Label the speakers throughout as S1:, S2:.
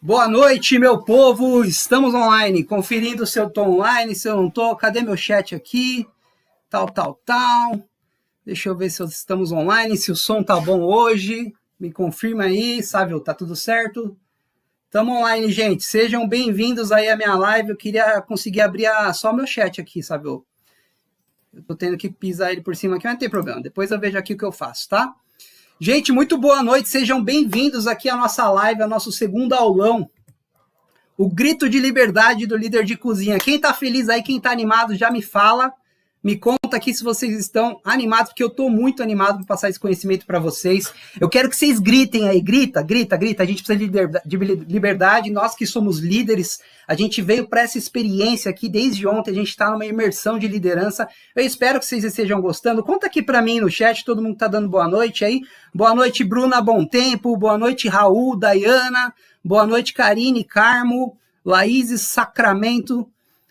S1: Boa noite, meu povo. Estamos online, conferindo se eu tô online, se eu não tô. Cadê meu chat aqui? Tal. Deixa eu ver se estamos online, se o som tá bom hoje. Me confirma aí, Sávio, tá tudo certo? Estamos online, gente. Sejam bem-vindos aí à minha live. Eu queria conseguir abrir só meu chat aqui, Sávio. Eu tô tendo que pisar ele por cima aqui, mas não tem problema. Depois eu vejo aqui o que eu faço, tá? Gente, muito boa noite. Sejam bem-vindos aqui à nossa live, ao nosso segundo aulão. O grito de liberdade do líder de cozinha. Quem tá feliz aí, quem tá animado, já me fala. Me conta aqui se vocês estão animados, porque eu tô muito animado para passar esse conhecimento para vocês. Eu quero que vocês gritem aí, grita. A gente precisa de liberdade. Nós que somos líderes, a gente veio para essa experiência aqui desde ontem. A gente está numa imersão de liderança. Eu espero que vocês estejam gostando. Conta aqui para mim no chat, todo mundo tá dando boa noite aí. Boa noite, Bruna Bom Tempo. Boa noite, Raul, Dayana. Boa noite, Karine, Carmo, Laís, Sacramento.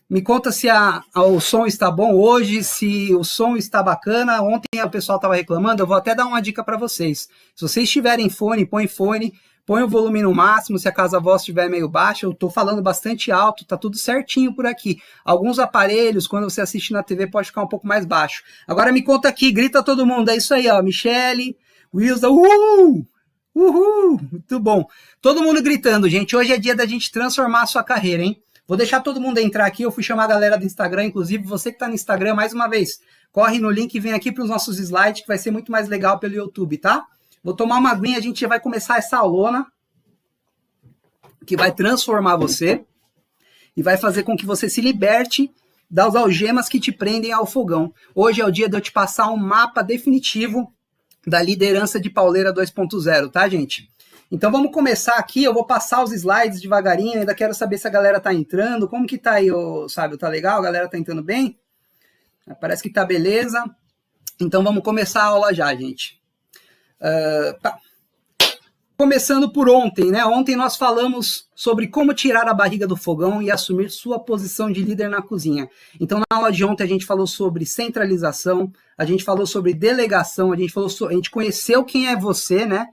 S1: Me conta se o som está bom hoje, se o som está bacana. Ontem o pessoal estava reclamando, eu vou até dar uma dica para vocês. Se vocês tiverem fone, põe o volume no máximo, se a casa voz estiver meio baixa, eu estou falando bastante alto, tá tudo certinho por aqui. Alguns aparelhos, quando você assiste na TV, pode ficar um pouco mais baixo. Agora me conta aqui, grita todo mundo, é isso aí, ó, Michele, Wilson, Uhul, muito bom. Todo mundo gritando, gente, hoje é dia da gente transformar a sua carreira, hein? Vou deixar todo mundo entrar aqui, eu fui chamar a galera do Instagram, inclusive você que está no Instagram, mais uma vez, corre no link e vem aqui para os nossos slides, que vai ser muito mais legal pelo YouTube, tá? Vou tomar uma aguinha, a gente já vai começar essa aulona, que vai transformar você, e vai fazer com que você se liberte das algemas que te prendem ao fogão. Hoje é o dia de eu te passar um mapa definitivo da liderança de pauleira 2.0, tá, gente? Então vamos começar aqui, eu vou passar os slides devagarinho, ainda quero saber se a galera tá entrando, como que tá aí, Sábio, tá legal? A galera tá entrando bem? Parece que tá beleza. Então vamos começar a aula já, gente. Começando por ontem, né? Ontem nós falamos sobre como tirar a barriga do fogão e assumir sua posição de líder na cozinha. Então, na aula de ontem, a gente falou sobre centralização, a gente falou sobre delegação, a gente conheceu quem é você, né?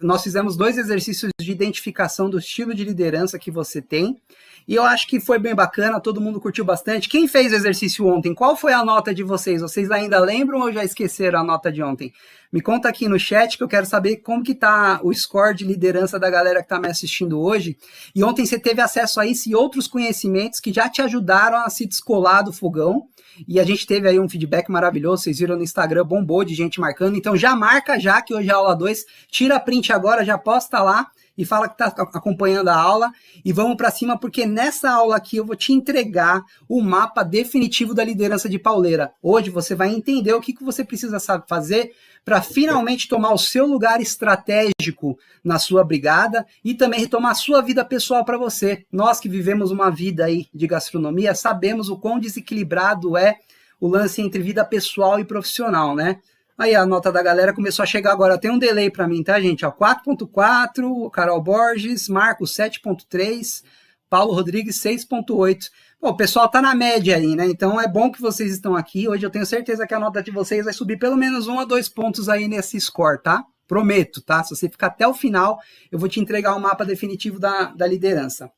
S1: Nós fizemos 2 exercícios de identificação do estilo de liderança que você tem. E eu acho que foi bem bacana, todo mundo curtiu bastante. Quem fez o exercício ontem? Qual foi a nota de vocês? Vocês ainda lembram ou já esqueceram a nota de ontem? Me conta aqui no chat que eu quero saber como que tá o score de liderança da galera que está me assistindo hoje. E ontem você teve acesso a isso e outros conhecimentos que já te ajudaram a se descolar do fogão. E a gente teve aí um feedback maravilhoso, vocês viram no Instagram, bombou de gente marcando. Então já marca já que hoje é a aula 2, tira print agora, já posta lá e fala que está acompanhando a aula. E vamos para cima, porque nessa aula aqui eu vou te entregar o mapa definitivo da liderança de pauleira. Hoje você vai entender o que você precisa fazer para finalmente tomar o seu lugar estratégico na sua brigada e também retomar a sua vida pessoal para você. Nós que vivemos uma vida aí de gastronomia, sabemos o quão desequilibrado é o lance entre vida pessoal e profissional, né? Aí a nota da galera começou a chegar agora, tem um delay para mim, tá, gente? 4.4, Carol Borges, Marcos 7.3, Paulo Rodrigues 6.8. Bom, o pessoal tá na média aí, né? Então é bom que vocês estão aqui. Hoje eu tenho certeza que a nota de vocês vai subir pelo menos 1 a 2 pontos aí nesse score, tá? Prometo, tá? Se você ficar até o final, eu vou te entregar o mapa definitivo da liderança.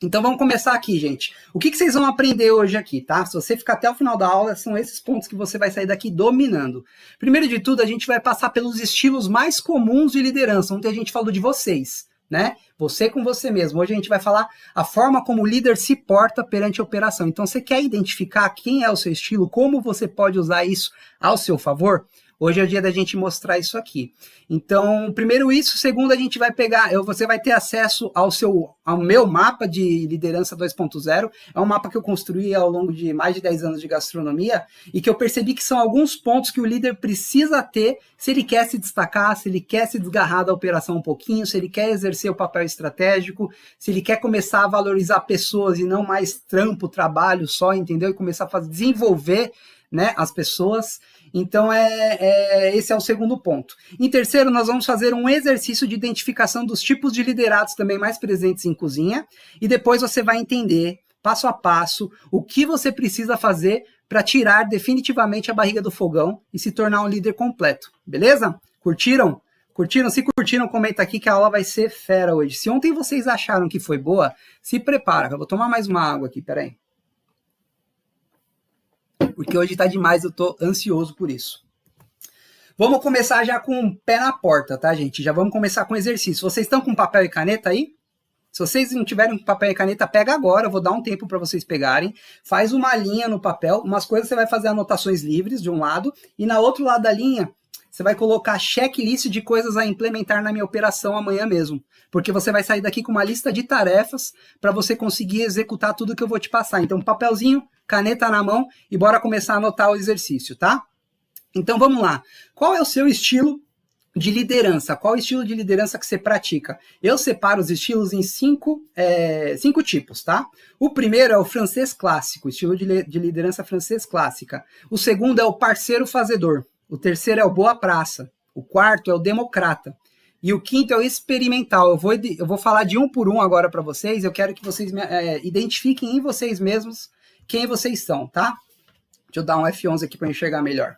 S1: Então vamos começar aqui, gente. O que vocês vão aprender hoje aqui, tá? Se você ficar até o final da aula, são esses pontos que você vai sair daqui dominando. Primeiro de tudo, a gente vai passar pelos estilos mais comuns de liderança. Ontem a gente falou de vocês, né? Você com você mesmo. Hoje a gente vai falar a forma como o líder se porta perante a operação. Então, você quer identificar quem é o seu estilo, como você pode usar isso ao seu favor? Hoje é o dia da gente mostrar isso aqui. Então, primeiro isso, segundo a gente vai pegar, você vai ter acesso ao meu mapa de liderança 2.0. É um mapa que eu construí ao longo de mais de 10 anos de gastronomia e que eu percebi que são alguns pontos que o líder precisa ter se ele quer se destacar, se ele quer se desgarrar da operação um pouquinho, se ele quer exercer o papel estratégico, se ele quer começar a valorizar pessoas e não mais trampo, trabalho só, entendeu? E começar a desenvolver, né, as pessoas. Então, esse é o segundo ponto. Em terceiro, nós vamos fazer um exercício de identificação dos tipos de liderados também mais presentes em cozinha, e depois você vai entender, passo a passo, o que você precisa fazer para tirar definitivamente a barriga do fogão e se tornar um líder completo. Beleza? Curtiram? Curtiram? Se curtiram, comenta aqui que a aula vai ser fera hoje. Se ontem vocês acharam que foi boa, se prepara. Eu vou tomar mais uma água aqui, peraí. Porque hoje tá demais, eu tô ansioso por isso. Vamos começar já com o pé na porta, tá, gente? Já vamos começar com o exercício. Vocês estão com papel e caneta aí? Se vocês não tiverem papel e caneta, pega agora, eu vou dar um tempo para vocês pegarem. Faz uma linha no papel, umas coisas você vai fazer anotações livres de um lado, e na outro lado da linha, você vai colocar checklist de coisas a implementar na minha operação amanhã mesmo. Porque você vai sair daqui com uma lista de tarefas para você conseguir executar tudo que eu vou te passar. Então, papelzinho, caneta na mão e bora começar a anotar o exercício, tá? Então, vamos lá. Qual é o seu estilo de liderança? Qual é o estilo de liderança que você pratica? Eu separo os estilos em cinco tipos, tá? O primeiro é o francês clássico, estilo de liderança francês clássica. O segundo é o parceiro fazedor. O terceiro é o boa praça. O quarto é o democrata. E o quinto é o experimental. Eu vou falar de um por um agora para vocês. Eu quero que vocês identifiquem em vocês mesmos quem vocês são, tá? Deixa eu dar um F11 aqui para enxergar melhor.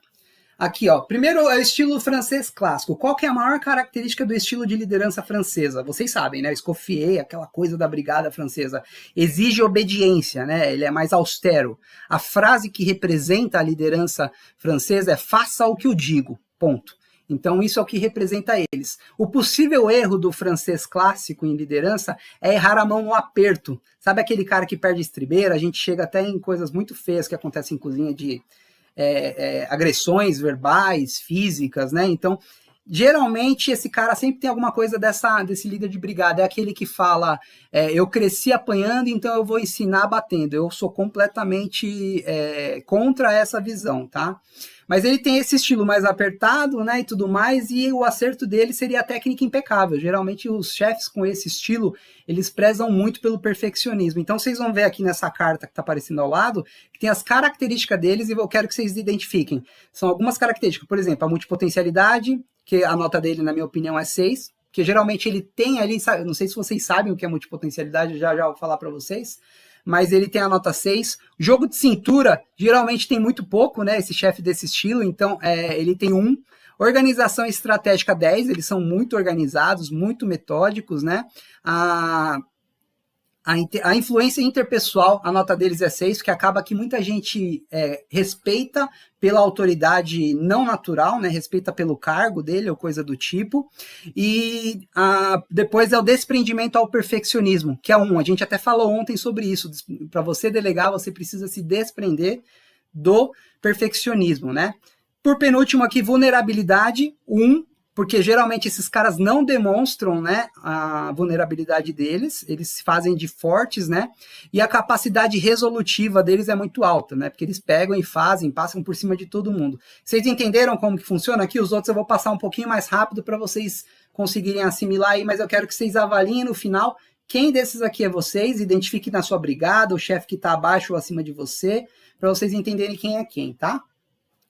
S1: Aqui, ó. Primeiro é o estilo francês clássico. Qual que é a maior característica do estilo de liderança francesa? Vocês sabem, né? Escoffier, aquela coisa da brigada francesa. Exige obediência, né? Ele é mais austero. A frase que representa a liderança francesa é faça o que eu digo. Ponto. Então, isso é o que representa eles. O possível erro do francês clássico em liderança é errar a mão no aperto. Sabe aquele cara que perde estribeira? A gente chega até em coisas muito feias que acontecem em cozinha de agressões verbais, físicas, né? Então, geralmente, esse cara sempre tem alguma coisa desse líder de brigada. É aquele que fala, eu cresci apanhando, então eu vou ensinar batendo. Eu sou completamente contra essa visão, tá? Mas ele tem esse estilo mais apertado, né, e tudo mais, e o acerto dele seria a técnica impecável. Geralmente os chefes com esse estilo, eles prezam muito pelo perfeccionismo. Então vocês vão ver aqui nessa carta que está aparecendo ao lado, que tem as características deles e eu quero que vocês identifiquem. São algumas características, por exemplo, a multipotencialidade, que a nota dele, na minha opinião, é 6, que geralmente ele tem ali, não sei se vocês sabem o que é multipotencialidade, já vou falar para vocês, mas ele tem a nota 6. Jogo de cintura, geralmente tem muito pouco, né, esse chefe desse estilo, então ele tem 1. Organização estratégica 10, eles são muito organizados, muito metódicos, né, a influência interpessoal, a nota deles é 6, porque acaba que muita gente respeita pela autoridade não natural, né, respeita pelo cargo dele ou coisa do tipo, e depois é o desprendimento ao perfeccionismo, que é 1, a gente até falou ontem sobre isso, para você delegar você precisa se desprender do perfeccionismo, né. Por penúltimo aqui, vulnerabilidade, 1, porque geralmente esses caras não demonstram, né, a vulnerabilidade deles, eles se fazem de fortes, né, e a capacidade resolutiva deles é muito alta, né, porque eles pegam e passam por cima de todo mundo. Vocês entenderam como que funciona aqui? Os outros eu vou passar um pouquinho mais rápido para vocês conseguirem assimilar aí, mas eu quero que vocês avaliem no final quem desses aqui é vocês, identifique na sua brigada, o chefe que está abaixo ou acima de você, para vocês entenderem quem é quem, tá?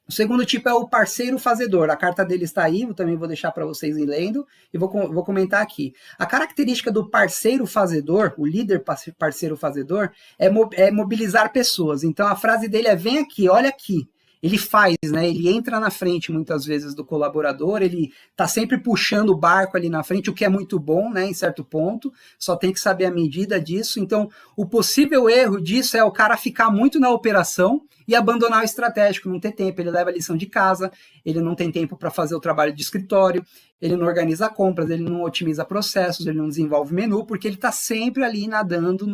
S1: O segundo tipo é o parceiro fazedor. A carta dele está aí, eu também vou deixar para vocês ir lendo e vou comentar aqui. A característica do parceiro fazedor, o líder parceiro fazedor, é mobilizar pessoas. Então a frase dele é: vem aqui, olha aqui. Ele faz, né? Ele entra na frente muitas vezes do colaborador, ele tá sempre puxando o barco ali na frente, o que é muito bom, né? Em certo ponto, só tem que saber a medida disso. Então, o possível erro disso é o cara ficar muito na operação e abandonar o estratégico, não ter tempo. Ele leva a lição de casa, ele não tem tempo para fazer o trabalho de escritório, ele não organiza compras, ele não otimiza processos, ele não desenvolve menu, porque ele está sempre ali nadando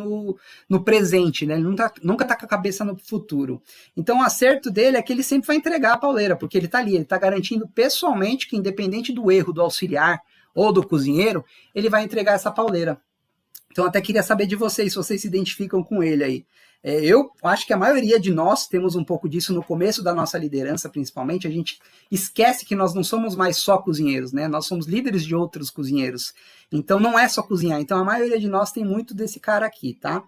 S1: no presente, né? Ele nunca está com a cabeça no futuro. Então, o acerto dele é que ele sempre vai entregar a pauleira, porque ele está ali, ele está garantindo pessoalmente que, independente do erro do auxiliar ou do cozinheiro, ele vai entregar essa pauleira. Então, até queria saber de vocês, se vocês se identificam com ele aí. Eu acho que a maioria de nós temos um pouco disso no começo da nossa liderança, principalmente. A gente esquece que nós não somos mais só cozinheiros, né? Nós somos líderes de outros cozinheiros. Então, não é só cozinhar. Então, a maioria de nós tem muito desse cara aqui, tá?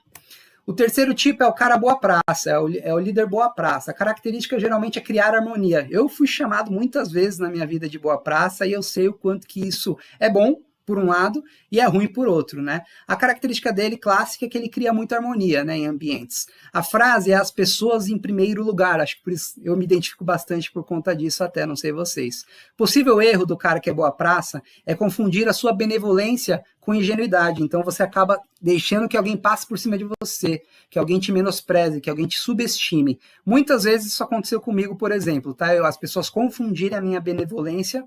S1: O terceiro tipo é o cara boa praça, é o líder boa praça. A característica geralmente é criar harmonia. Eu fui chamado muitas vezes na minha vida de boa praça e eu sei o quanto que isso é bom, por um lado e é ruim por outro, né? A característica dele clássica é que ele cria muita harmonia, né, em ambientes. A frase é as pessoas em primeiro lugar, acho que por isso eu me identifico bastante por conta disso até, não sei vocês. Possível erro do cara que é boa praça é confundir a sua benevolência com ingenuidade, então você acaba deixando que alguém passe por cima de você, que alguém te menospreze, que alguém te subestime. Muitas vezes isso aconteceu comigo, por exemplo, tá? As pessoas confundirem a minha benevolência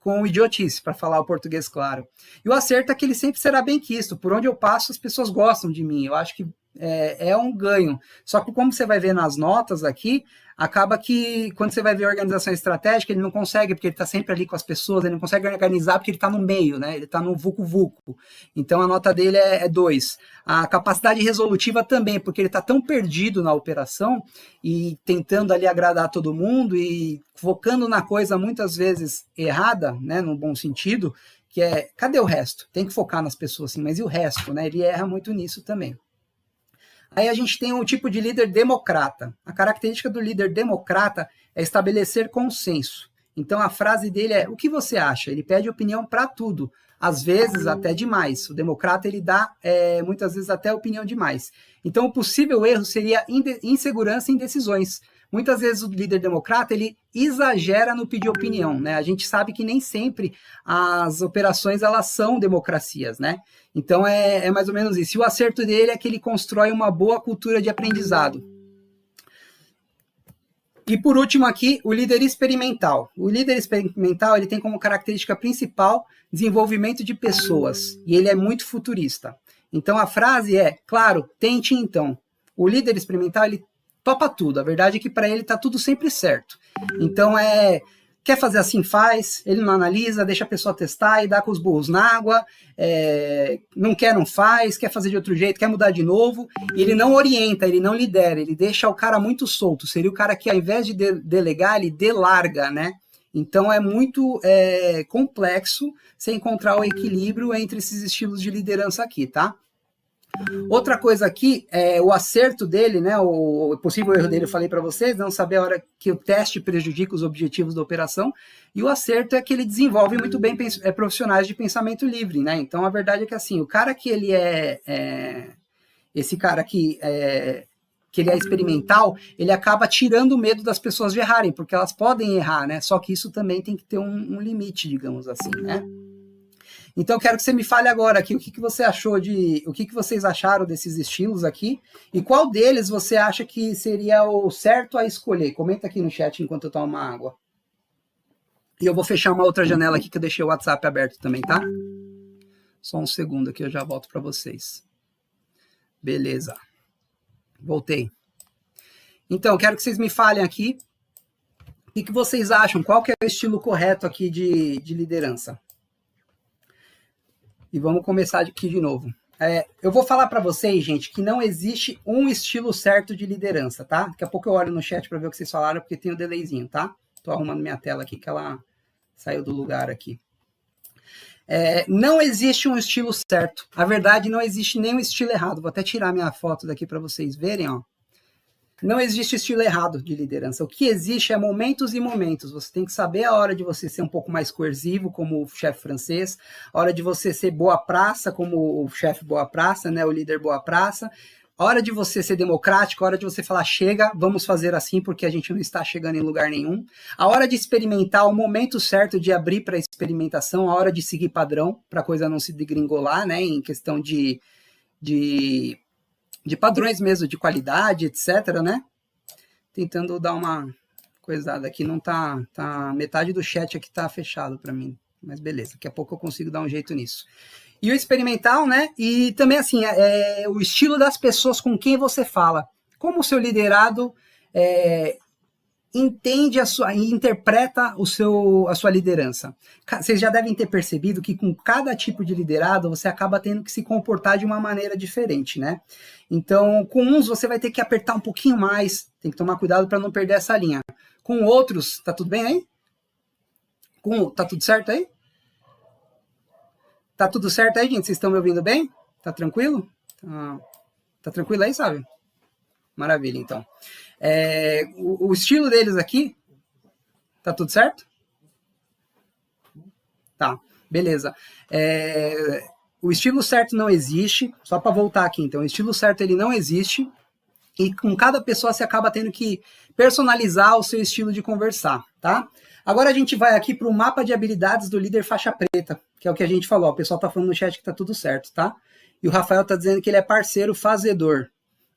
S1: com idiotice, para falar o português claro. E o acerto é que ele sempre será bem quisto. Por onde eu passo, as pessoas gostam de mim. Eu acho que é um ganho. Só que como você vai ver nas notas aqui, acaba que quando você vai ver a organização estratégica, ele não consegue, porque ele está sempre ali com as pessoas, ele não consegue organizar porque ele está no meio, né? Ele está no vucu-vucu. Então a nota dele é 2. A capacidade resolutiva também, porque ele está tão perdido na operação e tentando ali agradar todo mundo e focando na coisa muitas vezes errada, né, no bom sentido, que é, cadê o resto? Tem que focar nas pessoas, sim, mas e o resto, né? Ele erra muito nisso também. Aí a gente tem um tipo de líder democrata. A característica do líder democrata é estabelecer consenso. Então a frase dele é: o que você acha? Ele pede opinião para tudo, às vezes até demais. O democrata ele dá muitas vezes até opinião demais. Então o possível erro seria insegurança em decisões. Muitas vezes o líder democrata ele exagera no pedir opinião, né? A gente sabe que nem sempre as operações elas são democracias, né? Então é mais ou menos isso. E o acerto dele é que ele constrói uma boa cultura de aprendizado. E por último aqui, o líder experimental. O líder experimental ele tem como característica principal desenvolvimento de pessoas e ele é muito futurista. Então a frase é: claro, tente então. O líder experimental ele topa tudo. A verdade é que para ele está tudo sempre certo. Então quer fazer assim, faz, ele não analisa, deixa a pessoa testar e dá com os burros na água, não quer, não faz, quer fazer de outro jeito, quer mudar de novo, e ele não orienta, ele não lidera, ele deixa o cara muito solto, seria o cara que ao invés de delegar, ele delarga, né? Então é muito complexo você encontrar o equilíbrio entre esses estilos de liderança aqui, tá? Outra coisa aqui, o acerto dele, né, o possível erro dele, eu falei para vocês, não saber a hora que o teste prejudica os objetivos da operação, e o acerto é que ele desenvolve muito bem profissionais de pensamento livre, né, então a verdade é que assim, o cara que ele esse cara que ele é experimental, ele acaba tirando o medo das pessoas de errarem, porque elas podem errar, né, só que isso também tem que ter um limite, digamos assim, né. Então, eu quero que você me fale agora aqui o que você achou o que vocês acharam desses estilos aqui e qual deles você acha que seria o certo a escolher. Comenta aqui no chat enquanto eu tomo uma água. E eu vou fechar uma outra janela aqui que eu deixei o WhatsApp aberto também, tá? Só um segundo aqui, eu já volto para vocês. Beleza. Voltei. Então, eu quero que vocês me falem aqui o que vocês acham, qual que é o estilo correto aqui de liderança. E vamos começar aqui de novo. Eu vou falar para vocês, gente, que não existe um estilo certo de liderança, tá? Daqui a pouco eu olho no chat para ver o que vocês falaram, porque tem o delayzinho, tá? Tô arrumando minha tela aqui, que ela saiu do lugar aqui. Não existe um estilo certo. A verdade, não existe nenhum estilo errado. Vou até tirar minha foto daqui para vocês verem, ó. Não existe estilo errado de liderança. O que existe é momentos e momentos. Você tem que saber a hora de você ser um pouco mais coercivo, como o chefe francês, a hora de você ser boa praça, como o chefe boa praça, né, o líder boa praça, a hora de você ser democrático, a hora de você falar, chega, vamos fazer assim, porque a gente não está chegando em lugar nenhum. A hora de experimentar, o momento certo de abrir para experimentação, a hora de seguir padrão, para a coisa não se degringolar, né, em questão de padrões mesmo, de qualidade, etc, né? Tentando dar uma coisada aqui, não tá metade do chat aqui tá fechado para mim, mas beleza, daqui a pouco eu consigo dar um jeito nisso. E o experimental, né? E também assim, o estilo das pessoas com quem você fala. Como o seu liderado entende e interpreta a sua liderança. Vocês já devem ter percebido que com cada tipo de liderado você acaba tendo que se comportar de uma maneira diferente, né? Então, com uns você vai ter que apertar um pouquinho mais, tem que tomar cuidado para não perder essa linha. Com outros, tá tudo bem aí? Tá tudo certo aí? Tá tudo certo aí, gente? Vocês estão me ouvindo bem? Tá tranquilo? Tá tranquilo aí, sabe? Maravilha, então. O estilo deles aqui, tá tudo certo? Tá. Beleza. O estilo certo não existe, só para voltar aqui, então, o estilo certo ele não existe, e com cada pessoa você acaba tendo que personalizar o seu estilo de conversar, tá? Agora a gente vai aqui para o mapa de habilidades do líder faixa preta, que é o que a gente falou, o pessoal tá falando no chat que tá tudo certo, tá? E o Rafael tá dizendo que ele é parceiro fazedor.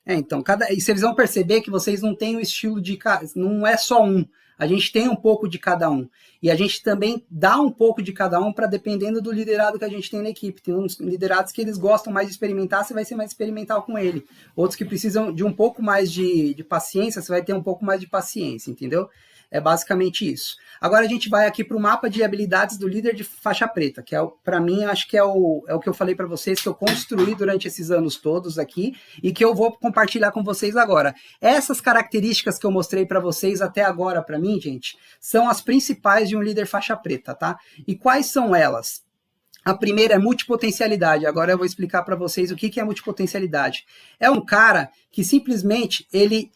S1: Então, e vocês vão perceber que vocês não têm o estilo de... Não é só um. A gente tem um pouco de cada um. E a gente também dá um pouco de cada um para dependendo do liderado que a gente tem na equipe. Tem uns liderados que eles gostam mais de experimentar, você vai ser mais experimental com ele. Outros que precisam de um pouco mais de paciência, você vai ter um pouco mais de paciência, entendeu? É basicamente isso. Agora a gente vai aqui para o mapa de habilidades do líder de faixa preta, que para mim, acho que é o que eu falei para vocês, que eu construí durante esses anos todos aqui, e que eu vou compartilhar com vocês agora. Essas características que eu mostrei para vocês até agora, para mim, gente, são as principais de um líder faixa preta, tá? E quais são elas? A primeira é multipotencialidade. Agora eu vou explicar para vocês o que é multipotencialidade. É um cara que simplesmente ele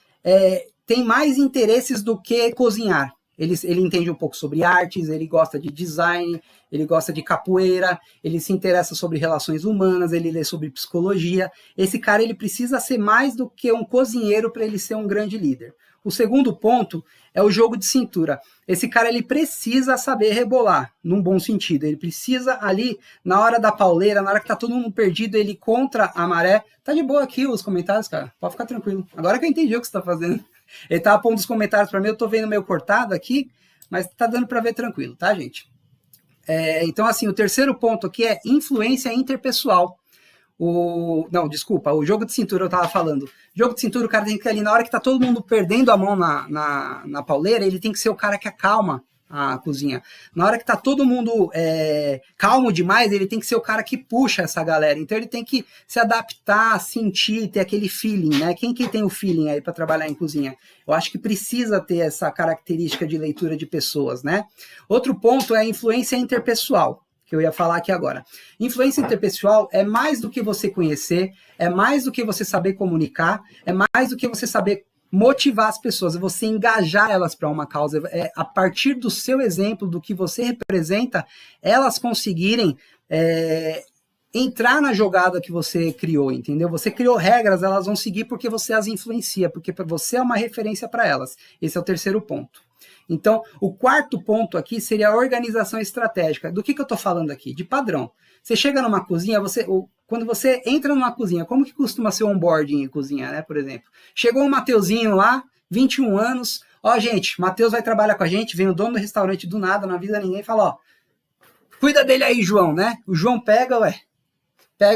S1: tem mais interesses do que cozinhar. Ele entende um pouco sobre artes, ele gosta de design, ele gosta de capoeira, ele se interessa sobre relações humanas, ele lê sobre psicologia. Esse cara ele precisa ser mais do que um cozinheiro para ele ser um grande líder. O segundo ponto é o jogo de cintura. Esse cara ele precisa saber rebolar, num bom sentido. Ele precisa ali, na hora da pauleira, na hora que tá todo mundo perdido, ele contra a maré. Tá de boa aqui os comentários, cara. Pode ficar tranquilo. Agora que eu entendi o que você tá fazendo. Ele tava pondo os comentários para mim, eu tô vendo meio cortado aqui, mas tá dando para ver tranquilo, tá, gente? Então, assim, o terceiro ponto aqui é influência interpessoal. O jogo de cintura eu tava falando. Jogo de cintura, o cara tem que ali, na hora que tá todo mundo perdendo a mão na pauleira, ele tem que ser o cara que acalma a cozinha. Na hora que tá todo mundo calmo demais, ele tem que ser o cara que puxa essa galera. Então ele tem que se adaptar, sentir, ter aquele feeling, né? Quem que tem o feeling aí para trabalhar em cozinha? Eu acho que precisa ter essa característica de leitura de pessoas, né? Outro ponto é a influência interpessoal, que eu ia falar aqui agora. Influência interpessoal é mais do que você conhecer, é mais do que você saber comunicar, é mais do que você saber motivar as pessoas, é você engajar elas para uma causa, a partir do seu exemplo, do que você representa, elas conseguirem entrar na jogada que você criou, entendeu? Você criou regras, elas vão seguir porque você as influencia, porque você é uma referência para elas. Esse é o terceiro ponto. Então, o quarto ponto aqui seria a organização estratégica. Do que eu estou falando aqui? De padrão. Você chega numa cozinha, quando você entra numa cozinha, como que costuma ser o onboarding em cozinha, né, por exemplo? Chegou um Mateuzinho lá, 21 anos, gente, Mateus vai trabalhar com a gente, vem o dono do restaurante do nada, não avisa ninguém, e fala, cuida dele aí, João, né? O João pega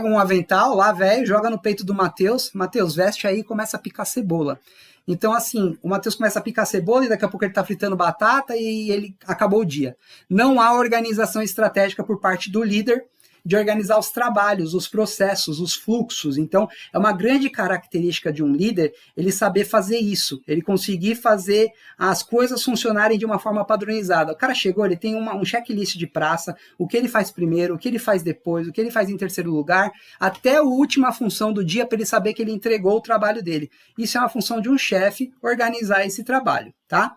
S1: um avental lá, velho, joga no peito do Mateus, veste aí e começa a picar cebola. Então, assim, o Mateus começa a picar cebola e daqui a pouco ele tá fritando batata e ele acabou o dia. Não há organização estratégica por parte do líder de organizar os trabalhos, os processos, os fluxos. Então, é uma grande característica de um líder ele saber fazer isso, ele conseguir fazer as coisas funcionarem de uma forma padronizada. O cara chegou, ele tem um checklist de praça, o que ele faz primeiro, o que ele faz depois, o que ele faz em terceiro lugar, até a última função do dia para ele saber que ele entregou o trabalho dele. Isso é uma função de um chefe, organizar esse trabalho, tá?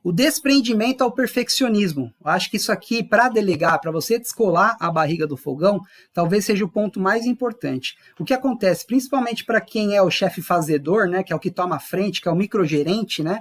S1: O desprendimento ao perfeccionismo. Eu acho que isso aqui, para delegar, para você descolar a barriga do fogão, talvez seja o ponto mais importante. O que acontece, principalmente para quem é o chefe fazedor, né, que é o que toma a frente, que é o microgerente, né,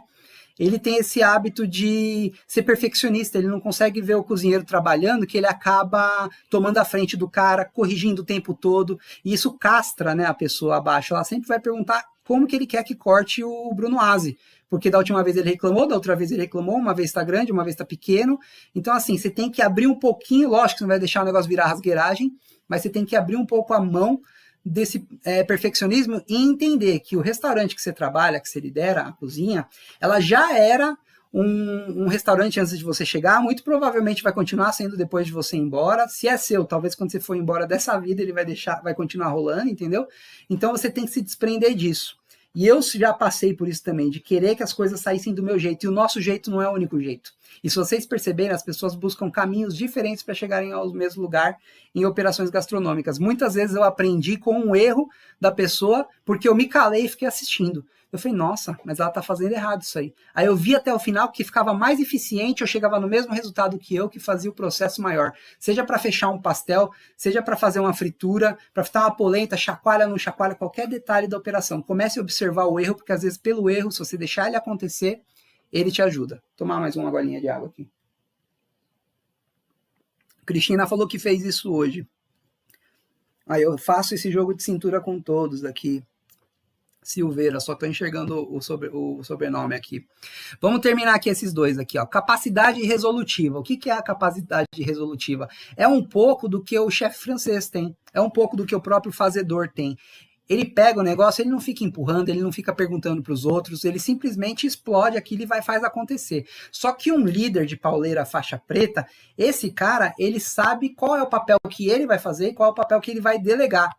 S1: ele tem esse hábito de ser perfeccionista, ele não consegue ver o cozinheiro trabalhando, que ele acaba tomando a frente do cara, corrigindo o tempo todo, e isso castra, né, a pessoa abaixo. Ela sempre vai perguntar como que ele quer que corte o Bruno Aze, porque da última vez ele reclamou, da outra vez ele reclamou, uma vez está grande, uma vez está pequeno. Então, assim, você tem que abrir um pouquinho, lógico que você não vai deixar o negócio virar rasgueiragem, mas você tem que abrir um pouco a mão desse perfeccionismo e entender que o restaurante que você trabalha, que você lidera, a cozinha, ela já era um restaurante antes de você chegar, muito provavelmente vai continuar sendo depois de você ir embora. Se é seu, talvez quando você for embora dessa vida, ele vai continuar rolando, entendeu? Então você tem que se desprender disso. E eu já passei por isso também, de querer que as coisas saíssem do meu jeito, e o nosso jeito não é o único jeito. E se vocês perceberem, as pessoas buscam caminhos diferentes para chegarem ao mesmo lugar em operações gastronômicas. Muitas vezes eu aprendi com um erro da pessoa, porque eu me calei e fiquei assistindo. Eu falei, nossa, mas ela tá fazendo errado isso aí. Aí eu vi até o final que ficava mais eficiente, eu chegava no mesmo resultado que eu, que fazia o processo maior. Seja para fechar um pastel, seja para fazer uma fritura, para fritar uma polenta, chacoalha, não chacoalha, qualquer detalhe da operação. Comece a observar o erro, porque às vezes pelo erro, se você deixar ele acontecer, ele te ajuda. Vou tomar mais uma golinha de água aqui. Cristina falou que fez isso hoje. Aí eu faço esse jogo de cintura com todos aqui. Silveira, só estou enxergando o sobrenome aqui. Vamos terminar aqui esses dois aqui, ó. Capacidade resolutiva. O que é a capacidade resolutiva? É um pouco do que o chefe francês tem. É um pouco do que o próprio fazedor tem. Ele pega o negócio, ele não fica empurrando, ele não fica perguntando para os outros, ele simplesmente explode aquilo e faz acontecer. Só que um líder de pauleira faixa preta, esse cara, ele sabe qual é o papel que ele vai fazer e qual é o papel que ele vai delegar.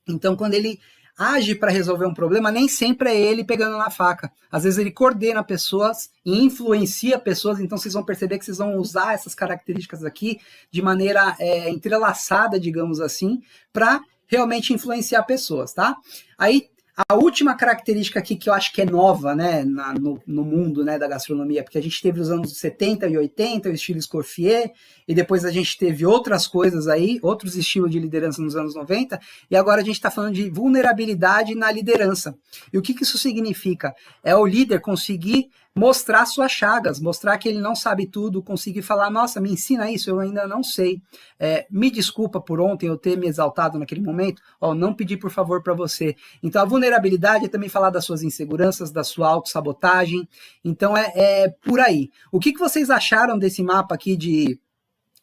S1: Então, quando ele age para resolver um problema, nem sempre é ele pegando na faca. Às vezes ele coordena pessoas e influencia pessoas, então vocês vão perceber que vocês vão usar essas características aqui de maneira entrelaçada, digamos assim, para realmente influenciar pessoas, tá? Aí, a última característica aqui que eu acho que é nova, né, no mundo, né, da gastronomia, porque a gente teve os anos 70 e 80, o estilo Escoffier, e depois a gente teve outras coisas aí, outros estilos de liderança nos anos 90, e agora a gente está falando de vulnerabilidade na liderança. E o que isso significa? É o líder conseguir mostrar suas chagas, mostrar que ele não sabe tudo, conseguir falar, nossa, me ensina isso, eu ainda não sei. Me desculpa por ontem eu ter me exaltado naquele momento, não pedi por favor para você. Então a vulnerabilidade é também falar das suas inseguranças, da sua autossabotagem, então é por aí. O que vocês acharam desse mapa aqui de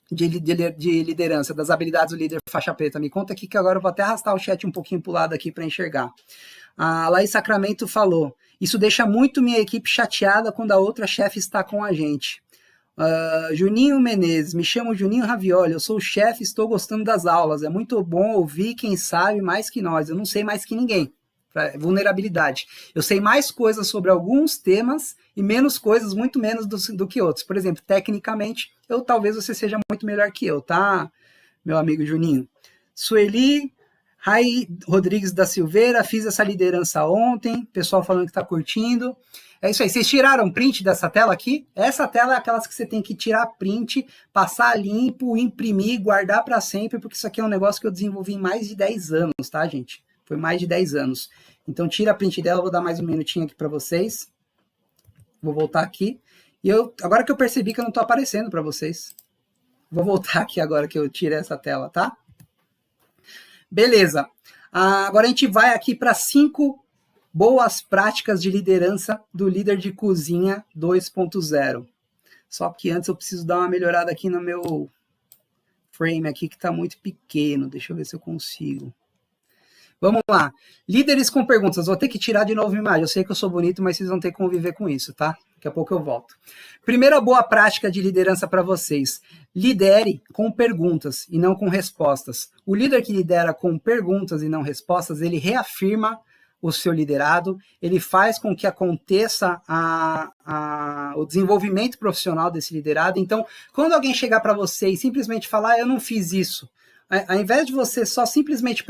S1: liderança, das habilidades do líder faixa preta? Me conta aqui que agora eu vou até arrastar o chat um pouquinho para o lado aqui para enxergar. A Laís Sacramento falou, isso deixa muito minha equipe chateada quando a outra chefe está com a gente. Juninho Menezes, me chamo Juninho Ravioli, eu sou o chefe, estou gostando das aulas, é muito bom ouvir quem sabe mais que nós, eu não sei mais que ninguém. Vulnerabilidade. Eu sei mais coisas sobre alguns temas e menos coisas, muito menos do que outros. Por exemplo, tecnicamente, talvez você seja muito melhor que eu, tá, meu amigo Juninho? Sueli Rai Rodrigues da Silveira, fiz essa liderança ontem, pessoal falando que tá curtindo. É isso aí, vocês tiraram print dessa tela aqui? Essa tela é aquelas que você tem que tirar print, passar limpo, imprimir, guardar para sempre, porque isso aqui é um negócio que eu desenvolvi em mais de 10 anos, tá, gente? Foi mais de 10 anos. Então, tira a print dela, eu vou dar mais um minutinho aqui para vocês. Vou voltar aqui. E agora que eu percebi que eu não estou aparecendo para vocês. Vou voltar aqui agora que eu tirei essa tela, tá? Beleza. Agora a gente vai aqui para 5 boas práticas de liderança do líder de cozinha 2.0. Só que antes eu preciso dar uma melhorada aqui no meu frame aqui, que está muito pequeno. Deixa eu ver se eu consigo. Vamos lá. Líderes com perguntas. Vou ter que tirar de novo minha imagem. Eu sei que eu sou bonito, mas vocês vão ter que conviver com isso, tá? Daqui a pouco eu volto. Primeira boa prática de liderança para vocês. Lidere com perguntas e não com respostas. O líder que lidera com perguntas e não respostas, ele reafirma o seu liderado, ele faz com que aconteça o desenvolvimento profissional desse liderado. Então, quando alguém chegar para você e simplesmente falar, eu não fiz isso, ao invés de você só simplesmente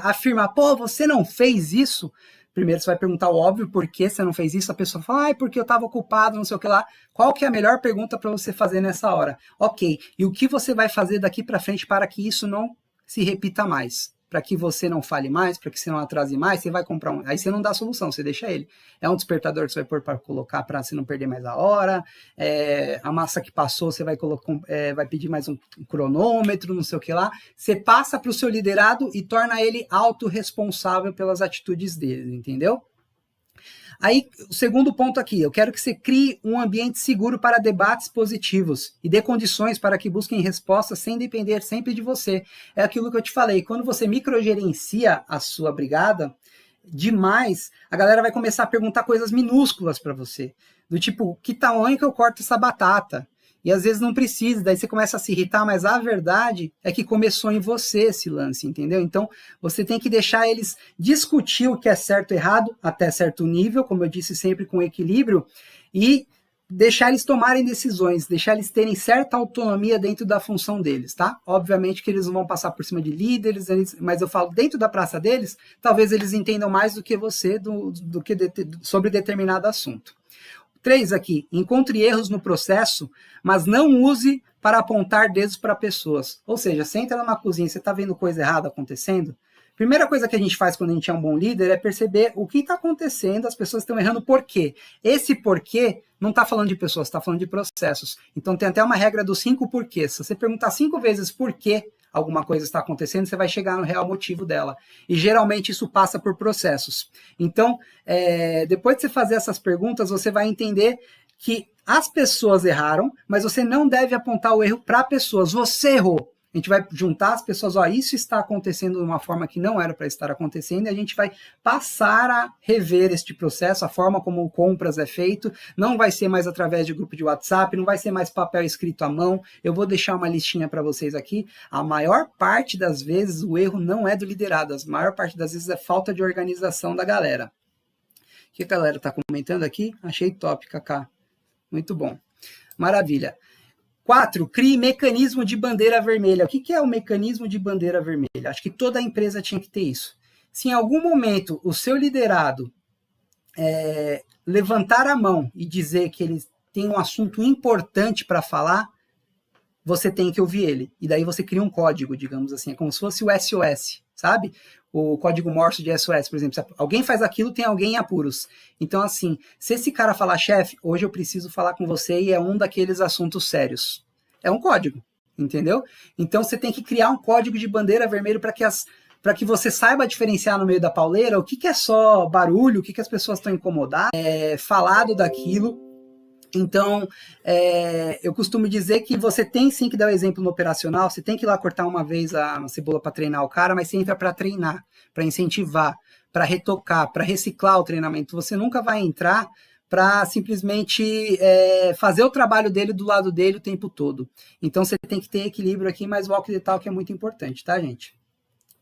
S1: afirmar, pô, você não fez isso, primeiro você vai perguntar o óbvio, por que você não fez isso? A pessoa fala, porque eu estava ocupado, não sei o que lá. Qual que é a melhor pergunta para você fazer nessa hora? Ok, e o que você vai fazer daqui para frente para que isso não se repita mais? Para que você não fale mais, para que você não atrase mais, você vai comprar um. Aí você não dá a solução, você deixa ele. É um despertador que você vai pôr para colocar para você não perder mais a hora. A massa que passou, você vai pedir mais um cronômetro, não sei o que lá. Você passa para o seu liderado e torna ele autorresponsável pelas atitudes dele, entendeu? Aí, o segundo ponto aqui, eu quero que você crie um ambiente seguro para debates positivos e dê condições para que busquem respostas sem depender sempre de você. É aquilo que eu te falei, quando você microgerencia a sua brigada, demais, a galera vai começar a perguntar coisas minúsculas para você, do tipo, que tamanho que eu corto essa batata? E às vezes não precisa, daí você começa a se irritar, mas a verdade é que começou em você esse lance, entendeu? Então, você tem que deixar eles discutir o que é certo e errado, até certo nível, como eu disse sempre, com equilíbrio, e deixar eles tomarem decisões, deixar eles terem certa autonomia dentro da função deles, tá? Obviamente que eles não vão passar por cima de líderes, mas eu falo dentro da praça deles, talvez eles entendam mais do que você sobre determinado assunto. 3 aqui, encontre erros no processo, mas não use para apontar dedos para pessoas. Ou seja, você entra numa cozinha e você está vendo coisa errada acontecendo, primeira coisa que a gente faz quando a gente é um bom líder é perceber o que está acontecendo, as pessoas estão errando por quê. Esse porquê não está falando de pessoas, está falando de processos. Então tem até uma regra dos 5 porquês. Se você perguntar 5 vezes por que alguma coisa está acontecendo, você vai chegar no real motivo dela. E geralmente isso passa por processos. Então, depois de você fazer essas perguntas, você vai entender que as pessoas erraram, mas você não deve apontar o erro para pessoas. Você errou. A gente vai juntar as pessoas, isso está acontecendo de uma forma que não era para estar acontecendo, e a gente vai passar a rever este processo, a forma como o compras é feito, não vai ser mais através de grupo de WhatsApp, não vai ser mais papel escrito à mão, eu vou deixar uma listinha para vocês aqui. A maior parte das vezes o erro não é do liderado, a maior parte das vezes é falta de organização da galera. O que a galera está comentando aqui? Achei top, Kaká. Muito bom. Maravilha. 4, crie mecanismo de bandeira vermelha. O que é o mecanismo de bandeira vermelha? Acho que toda empresa tinha que ter isso. Se em algum momento o seu liderado levantar a mão e dizer que ele tem um assunto importante para falar, você tem que ouvir ele. E daí você cria um código, digamos assim. É como se fosse o SOS, sabe? O código Morse de SOS, por exemplo. Se alguém faz aquilo, tem alguém em apuros. Então, assim, se esse cara falar, chefe, hoje eu preciso falar com você e é um daqueles assuntos sérios. É um código, entendeu? Então, você tem que criar um código de bandeira vermelha para que você saiba diferenciar no meio da pauleira o que é só barulho, o que as pessoas estão incomodadas, falado daquilo. Então, eu costumo dizer que você tem sim que dar o exemplo no operacional, você tem que ir lá cortar uma vez a cebola para treinar o cara, mas você entra para treinar, para incentivar, para retocar, para reciclar o treinamento. Você nunca vai entrar para simplesmente fazer o trabalho dele do lado dele o tempo todo. Então, você tem que ter equilíbrio aqui, mas o walk the talk é muito importante, tá, gente?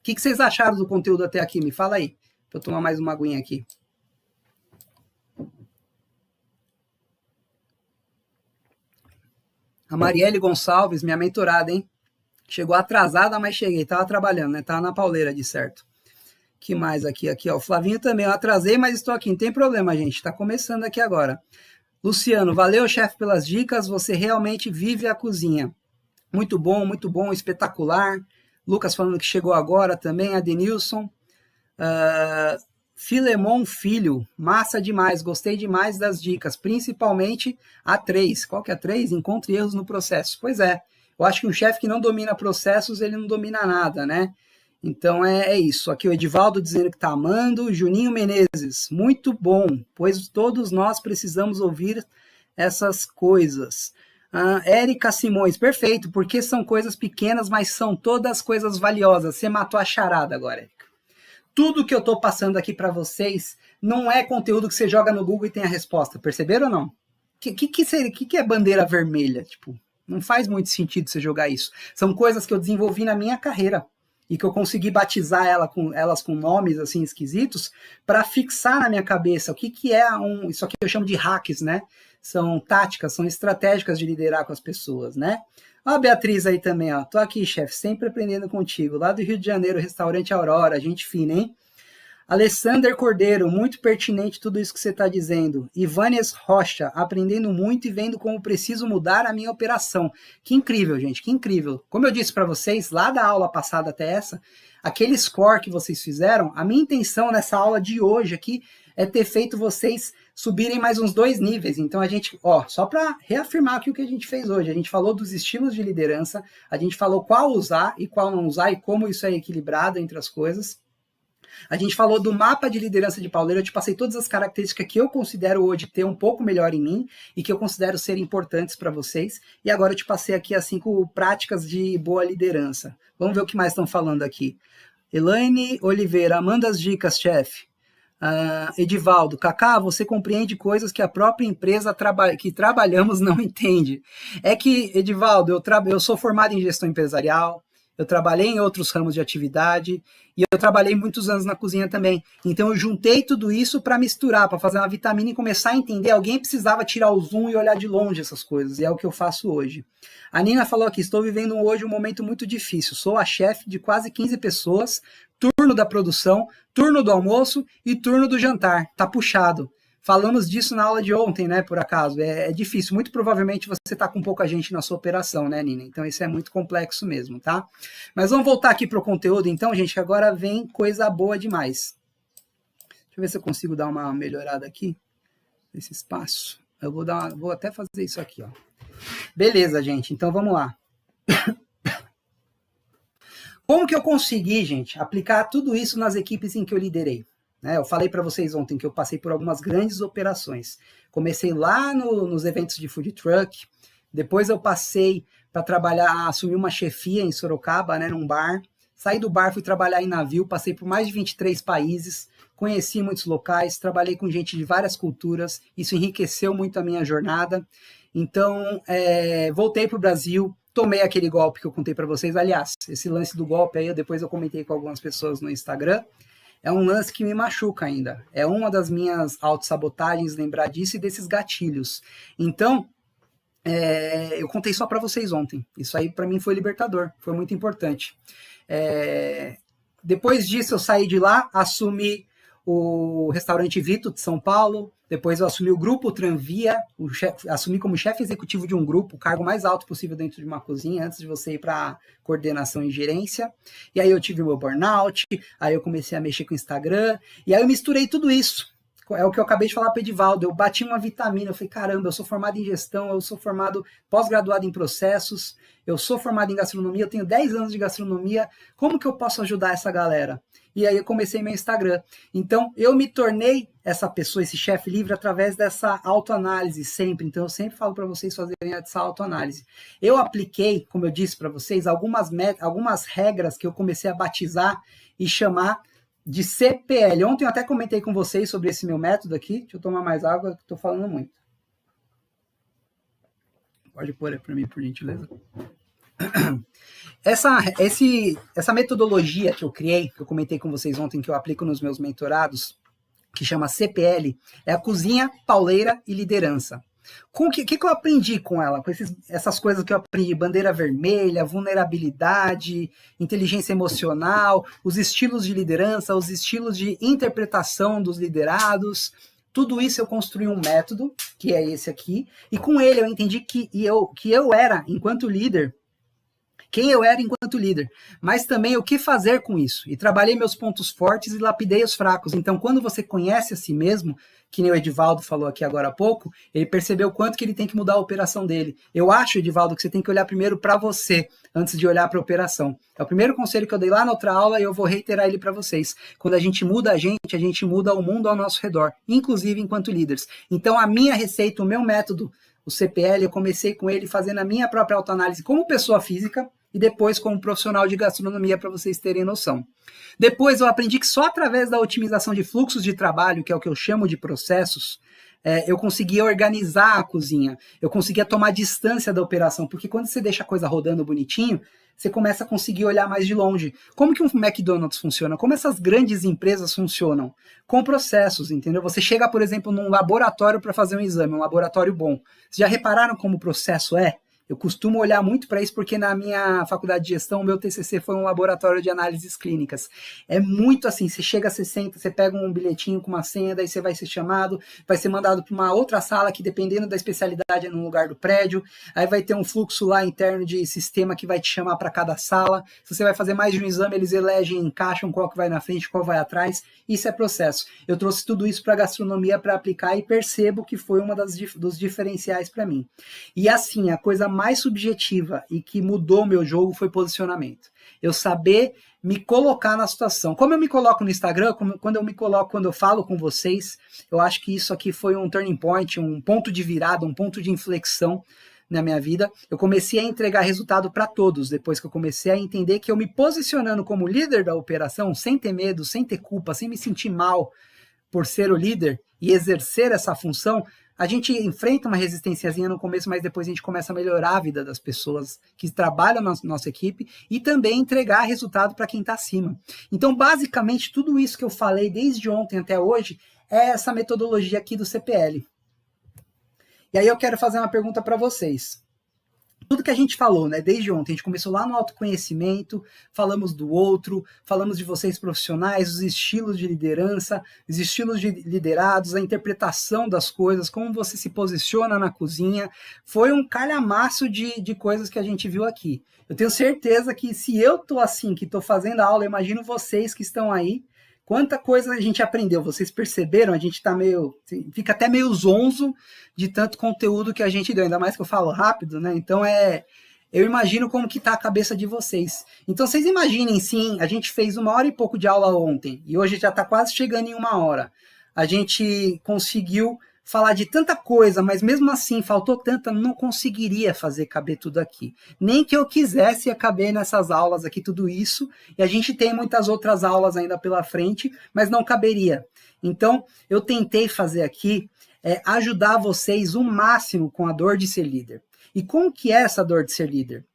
S1: O que vocês acharam do conteúdo até aqui? Me fala aí, para eu tomar mais uma aguinha aqui. A Marielle Gonçalves, minha mentorada, hein? Chegou atrasada, mas cheguei. Tava trabalhando, né? Tava na pauleira, de certo. Que mais aqui? Aqui, ó. O Flavinho também. Eu atrasei, mas estou aqui. Não tem problema, gente. Tá começando aqui agora. Luciano, valeu, chefe, pelas dicas. Você realmente vive a cozinha. Muito bom, espetacular. Lucas falando que chegou agora também. A Denilson. Filemon Filho, massa demais, gostei demais das dicas, principalmente a 3. Qual que é a 3? Encontre erros no processo. Pois é, eu acho que um chefe que não domina processos, ele não domina nada, né? Então é isso. Aqui o Edivaldo dizendo que tá amando. Juninho Menezes, muito bom, pois todos nós precisamos ouvir essas coisas. Érica Simões, perfeito, porque são coisas pequenas, mas são todas coisas valiosas. Você matou a charada agora, Érica. Tudo que eu estou passando aqui para vocês não é conteúdo que você joga no Google e tem a resposta. Perceberam ou não? O que é bandeira vermelha? Tipo, não faz muito sentido você jogar isso. São coisas que eu desenvolvi na minha carreira e que eu consegui batizar elas com nomes assim esquisitos para fixar na minha cabeça o que é isso aqui eu chamo de hacks, né? São táticas, são estratégicas de liderar com as pessoas, né? Ó a Beatriz aí também, ó. Tô aqui, chefe, sempre aprendendo contigo. Lá do Rio de Janeiro, restaurante Aurora, gente fina, hein? Alessander Cordeiro, muito pertinente tudo isso que você está dizendo. Ivânias Rocha, aprendendo muito e vendo como preciso mudar a minha operação. Que incrível, gente, que incrível. Como eu disse para vocês, lá da aula passada até essa, aquele score que vocês fizeram, a minha intenção nessa aula de hoje aqui é ter feito vocês subirem mais uns 2 níveis. Então a gente, só para reafirmar aqui o que a gente fez hoje, a gente falou dos estilos de liderança, a gente falou qual usar e qual não usar e como isso é equilibrado entre as coisas. A gente falou do mapa de liderança de pauleira, eu te passei todas as características que eu considero hoje ter um pouco melhor em mim e que eu considero ser importantes para vocês. E agora eu te passei aqui as 5 práticas de boa liderança. Vamos ver o que mais estão falando aqui. Elaine Oliveira, manda as dicas, chefe. Edivaldo, Kaká, você compreende coisas que a própria empresa que trabalhamos não entende. É que, Edivaldo, eu sou formado em gestão empresarial, eu trabalhei em outros ramos de atividade e eu trabalhei muitos anos na cozinha também. Então eu juntei tudo isso para misturar, para fazer uma vitamina e começar a entender. Alguém precisava tirar o zoom e olhar de longe essas coisas, e é o que eu faço hoje. A Nina falou aqui, estou vivendo hoje um momento muito difícil. Sou a chefe de quase 15 pessoas, turno da produção, turno do almoço e turno do jantar. Tá puxado. Falamos disso na aula de ontem, né, por acaso. É difícil. Muito provavelmente você está com pouca gente na sua operação, né, Nina? Então isso é muito complexo mesmo, tá? Mas vamos voltar aqui para o conteúdo, então, gente, que agora vem coisa boa demais. Deixa eu ver se eu consigo dar uma melhorada aqui nesse espaço. Eu vou até fazer isso aqui, ó. Beleza, gente. Então vamos lá. Como que eu consegui, gente, aplicar tudo isso nas equipes em que eu liderei? Eu falei para vocês ontem que eu passei por algumas grandes operações. Comecei lá nos eventos de food truck, depois eu passei para trabalhar, assumir uma chefia em Sorocaba, né, num bar. Saí do bar, fui trabalhar em navio, passei por mais de 23 países, conheci muitos locais, trabalhei com gente de várias culturas, isso enriqueceu muito a minha jornada. Então, voltei para o Brasil, tomei aquele golpe que eu contei para vocês. Aliás, esse lance do golpe aí, depois eu comentei com algumas pessoas no Instagram. É um lance que me machuca ainda. É uma das minhas autossabotagens lembrar disso e desses gatilhos. Então, eu contei só para vocês ontem. Isso aí para mim foi libertador, foi muito importante. Depois disso eu saí de lá, assumi o restaurante Vito de São Paulo, depois eu assumi o grupo Tranvia, assumi como chefe executivo de um grupo, o cargo mais alto possível dentro de uma cozinha, antes de você ir para coordenação e gerência. E aí eu tive o meu burnout, aí eu comecei a mexer com o Instagram, e aí eu misturei tudo isso. É o que eu acabei de falar para o Edivaldo, eu bati uma vitamina, eu falei, caramba, eu sou formado em gestão, eu sou formado pós-graduado em processos, eu sou formado em gastronomia, eu tenho 10 anos de gastronomia, como que eu posso ajudar essa galera? E aí eu comecei meu Instagram. Então, eu me tornei essa pessoa, esse chefe livre, através dessa autoanálise sempre. Então, eu sempre falo para vocês fazerem essa autoanálise. Eu apliquei, como eu disse para vocês, algumas regras que eu comecei a batizar e chamar de CPL. Ontem eu até comentei com vocês sobre esse meu método aqui. Deixa eu tomar mais água, que estou falando muito. Pode pôr aí para mim, por gentileza. Essa metodologia que eu criei, que eu comentei com vocês ontem, que eu aplico nos meus mentorados, que chama CPL, é a cozinha, pauleira e liderança. O que eu aprendi com ela? Com essas coisas que eu aprendi, bandeira vermelha, vulnerabilidade, inteligência emocional, os estilos de liderança, os estilos de interpretação dos liderados. Tudo isso eu construí um método, que é esse aqui, e com ele eu entendi que eu era, enquanto líder, quem eu era enquanto líder, mas também o que fazer com isso. E trabalhei meus pontos fortes e lapidei os fracos. Então, quando você conhece a si mesmo, que nem o Edivaldo falou aqui agora há pouco, ele percebeu o quanto que ele tem que mudar a operação dele. Eu acho, Edivaldo, que você tem que olhar primeiro para você, antes de olhar para a operação. É o primeiro conselho que eu dei lá na outra aula e eu vou reiterar ele para vocês. Quando a gente muda a gente muda o mundo ao nosso redor, inclusive enquanto líderes. Então, a minha receita, o meu método, o CPL, eu comecei com ele fazendo a minha própria autoanálise como pessoa física, e depois como profissional de gastronomia, para vocês terem noção. Depois eu aprendi que só através da otimização de fluxos de trabalho, que é o que eu chamo de processos, eu conseguia organizar a cozinha, eu conseguia tomar distância da operação, porque quando você deixa a coisa rodando bonitinho, você começa a conseguir olhar mais de longe. Como que um McDonald's funciona? Como essas grandes empresas funcionam? Com processos, entendeu? Você chega, por exemplo, num laboratório para fazer um exame, um laboratório bom. Vocês já repararam como o processo é? Eu costumo olhar muito para isso porque na minha faculdade de gestão, o meu TCC foi um laboratório de análises clínicas. É muito assim, você chega, você senta, você pega um bilhetinho com uma senha, daí você vai ser chamado, vai ser mandado para uma outra sala que dependendo da especialidade é no lugar do prédio, aí vai ter um fluxo lá interno de sistema que vai te chamar para cada sala. Se você vai fazer mais de um exame, eles elegem, encaixam qual que vai na frente, qual vai atrás. Isso é processo. Eu trouxe tudo isso para a gastronomia para aplicar e percebo que foi uma dos diferenciais para mim. E assim, a coisa mais subjetiva e que mudou o meu jogo foi posicionamento. Eu saber me colocar na situação. Como eu me coloco no Instagram, quando eu falo com vocês, eu acho que isso aqui foi um turning point, um ponto de virada, um ponto de inflexão na minha vida. Eu comecei a entregar resultado para todos, depois que eu comecei a entender que eu me posicionando como líder da operação, sem ter medo, sem ter culpa, sem me sentir mal por ser o líder e exercer essa função, a gente enfrenta uma resistênciazinha no começo, mas depois a gente começa a melhorar a vida das pessoas que trabalham na nossa equipe e também entregar resultado para quem está acima. Então, basicamente, tudo isso que eu falei desde ontem até hoje é essa metodologia aqui do CPL. E aí eu quero fazer uma pergunta para vocês. Tudo que a gente falou, né, desde ontem, a gente começou lá no autoconhecimento, falamos do outro, falamos de vocês profissionais, os estilos de liderança, os estilos de liderados, a interpretação das coisas, como você se posiciona na cozinha. Foi um calhamaço de coisas que a gente viu aqui. Eu tenho certeza que se eu tô assim, que tô fazendo a aula, eu imagino vocês que estão aí, quanta coisa a gente aprendeu. Vocês perceberam? A gente tá meio, fica até meio zonzo de tanto conteúdo que a gente deu, ainda mais que eu falo rápido, né? Então eu imagino como que tá a cabeça de vocês. Então vocês imaginem, sim, a gente fez 1h e pouco de aula ontem, e hoje já tá quase chegando em 1h. A gente conseguiu falar de tanta coisa, mas mesmo assim, faltou tanta, não conseguiria fazer caber tudo aqui. Nem que eu quisesse ia caber nessas aulas aqui, tudo isso, e a gente tem muitas outras aulas ainda pela frente, mas não caberia. Então, eu tentei fazer aqui, ajudar vocês o máximo com a dor de ser líder. E como que é essa dor de ser líder?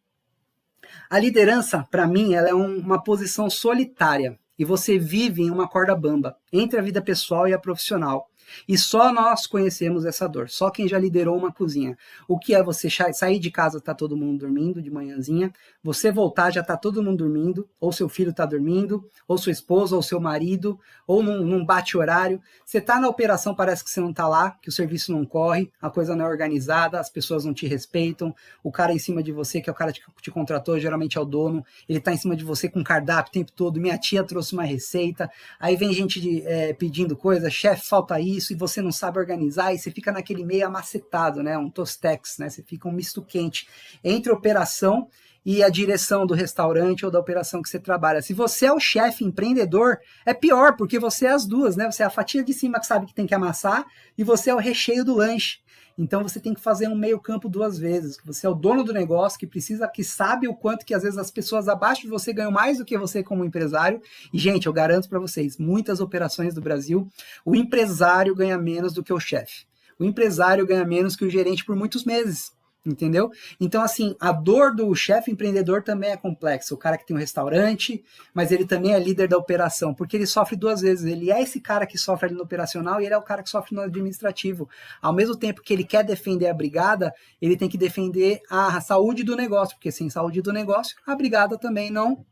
S1: A liderança, para mim, ela é uma posição solitária, e você vive em uma corda bamba, entre a vida pessoal e a profissional. E só nós conhecemos essa dor, só quem já liderou uma cozinha. O que é você sair de casa, tá todo mundo dormindo de manhãzinha, você voltar, já tá todo mundo dormindo, ou seu filho tá dormindo, ou sua esposa, ou seu marido, ou num bate horário. Você tá na operação, parece que você não tá lá, que o serviço não corre, a coisa não é organizada, as pessoas não te respeitam, o cara em cima de você, que é o cara que te contratou, geralmente é o dono, ele tá em cima de você com cardápio o tempo todo, minha tia trouxe uma receita, aí vem gente pedindo coisa, chefe, falta isso, e você não sabe organizar, e você fica naquele meio amacetado, né? Um tostex, né? Você fica um misto quente entre a operação e a direção do restaurante ou da operação que você trabalha. Se você é o chefe empreendedor, é pior, porque você é as duas, né? Você é a fatia de cima que sabe que tem que amassar e você é o recheio do lanche. Então você tem que fazer um meio campo 2 vezes. Você é o dono do negócio que sabe o quanto que às vezes as pessoas abaixo de você ganham mais do que você como empresário. E gente, eu garanto para vocês, muitas operações do Brasil, o empresário ganha menos do que o chefe. O empresário ganha menos que o gerente por muitos meses. Entendeu? Então, assim, a dor do chefe empreendedor também é complexa. O cara que tem um restaurante, mas ele também é líder da operação, porque ele sofre 2 vezes. Ele é esse cara que sofre ali no operacional e ele é o cara que sofre no administrativo. Ao mesmo tempo que ele quer defender a brigada, ele tem que defender a saúde do negócio, porque sem saúde do negócio, a brigada também não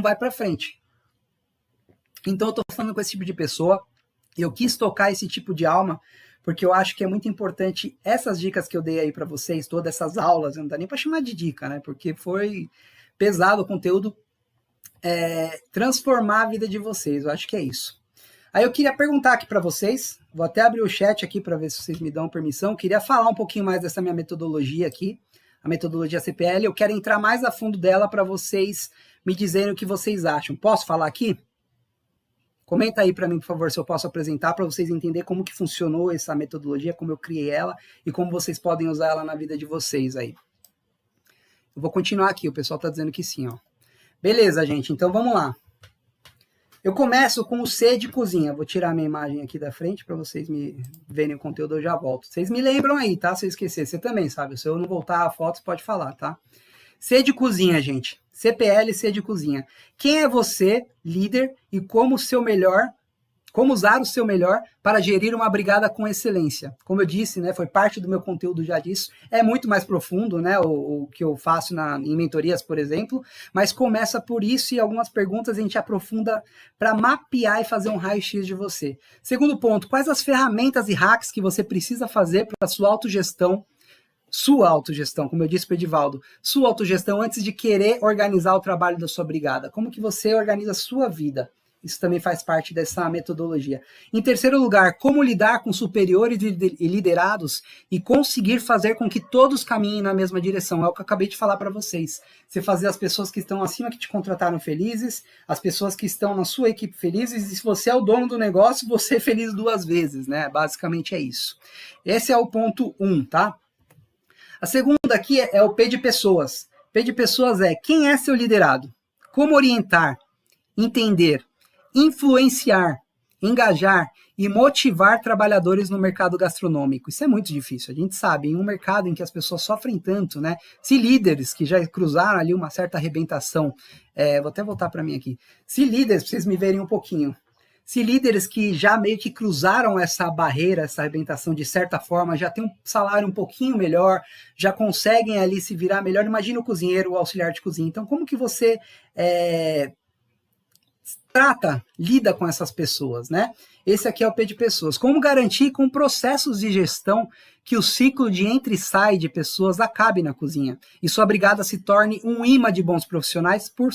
S1: vai para frente. Então, eu tô falando com esse tipo de pessoa, e eu quis tocar esse tipo de alma, porque eu acho que é muito importante essas dicas que eu dei aí para vocês, todas essas aulas, não dá nem para chamar de dica, né? Porque foi pesado o conteúdo, transformar a vida de vocês, eu acho que é isso. Aí eu queria perguntar aqui para vocês, vou até abrir o chat aqui para ver se vocês me dão permissão, eu queria falar um pouquinho mais dessa minha metodologia aqui, a metodologia CPL, eu quero entrar mais a fundo dela para vocês me dizerem o que vocês acham. Posso falar aqui? Comenta aí para mim, por favor, se eu posso apresentar para vocês entenderem como que funcionou essa metodologia, como eu criei ela e como vocês podem usar ela na vida de vocês aí. Eu vou continuar aqui, o pessoal está dizendo que sim, ó. Beleza, gente, então vamos lá. Eu começo com o C de cozinha. Vou tirar minha imagem aqui da frente para vocês me verem o conteúdo, eu já volto. Vocês me lembram aí, tá? Se eu esquecer, você também sabe. Se eu não voltar a foto, você pode falar, tá? C de cozinha, gente. CPL, C de cozinha. Quem é você, líder, e como usar o seu melhor para gerir uma brigada com excelência? Como eu disse, né, foi parte do meu conteúdo já disso. É muito mais profundo, né, o que eu faço em mentorias, por exemplo, mas começa por isso e algumas perguntas a gente aprofunda para mapear e fazer um raio-x de você. Segundo ponto, quais as ferramentas e hacks que você precisa fazer para a sua autogestão, como eu disse para o Edivaldo, sua autogestão antes de querer organizar o trabalho da sua brigada. Como que você organiza a sua vida? Isso também faz parte dessa metodologia. Em terceiro lugar, como lidar com superiores e liderados e conseguir fazer com que todos caminhem na mesma direção. É o que eu acabei de falar para vocês. Você fazer as pessoas que estão acima que te contrataram felizes, as pessoas que estão na sua equipe felizes, e se você é o dono do negócio, você é feliz 2 vezes, né? Basicamente é isso. Esse é o ponto 1, tá? A segunda aqui é o P de pessoas. P de pessoas é quem é seu liderado? Como orientar, entender, influenciar engajar e motivar trabalhadores no mercado gastronômico. Isso é muito difícil, a gente sabe, em um mercado em que as pessoas sofrem tanto, né? Se líderes que já cruzaram ali uma certa arrebentação, vou até voltar para mim aqui, se líderes, para vocês me verem um pouquinho, se líderes que já meio que cruzaram essa barreira, essa arrebentação de certa forma, já tem um salário um pouquinho melhor, já conseguem ali se virar melhor, imagina o cozinheiro, o auxiliar de cozinha. Então, como que você lida com essas pessoas, né? Esse aqui é o P de pessoas. Como garantir com processos de gestão que o ciclo de entra e sai de pessoas acabe na cozinha e sua brigada se torne um imã de bons profissionais por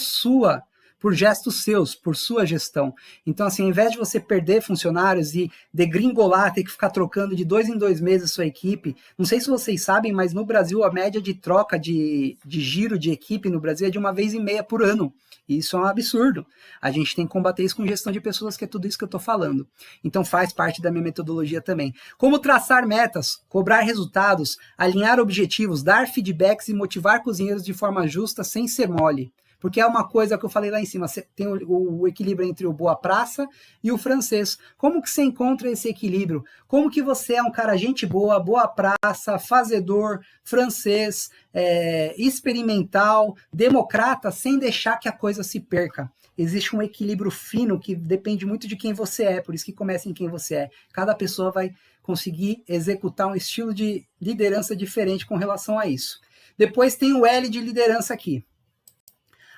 S1: gestos seus, por sua gestão. Então, assim, ao invés de você perder funcionários e degringolar, ter que ficar trocando de 2 em 2 meses sua equipe, não sei se vocês sabem, mas no Brasil a média de troca de giro de equipe no Brasil é de 1,5 vezes por ano. E isso é um absurdo. A gente tem que combater isso com gestão de pessoas, que é tudo isso que eu estou falando. Então faz parte da minha metodologia também. Como traçar metas, cobrar resultados, alinhar objetivos, dar feedbacks e motivar cozinheiros de forma justa sem ser mole. Porque é uma coisa que eu falei lá em cima, você tem o equilíbrio entre o boa praça e o francês. Como que você encontra esse equilíbrio? Como que você é um cara gente boa, boa praça, fazedor, francês, experimental, democrata, sem deixar que a coisa se perca? Existe um equilíbrio fino que depende muito de quem você é, por isso que começa em quem você é. Cada pessoa vai conseguir executar um estilo de liderança diferente com relação a isso. Depois tem o L de liderança aqui.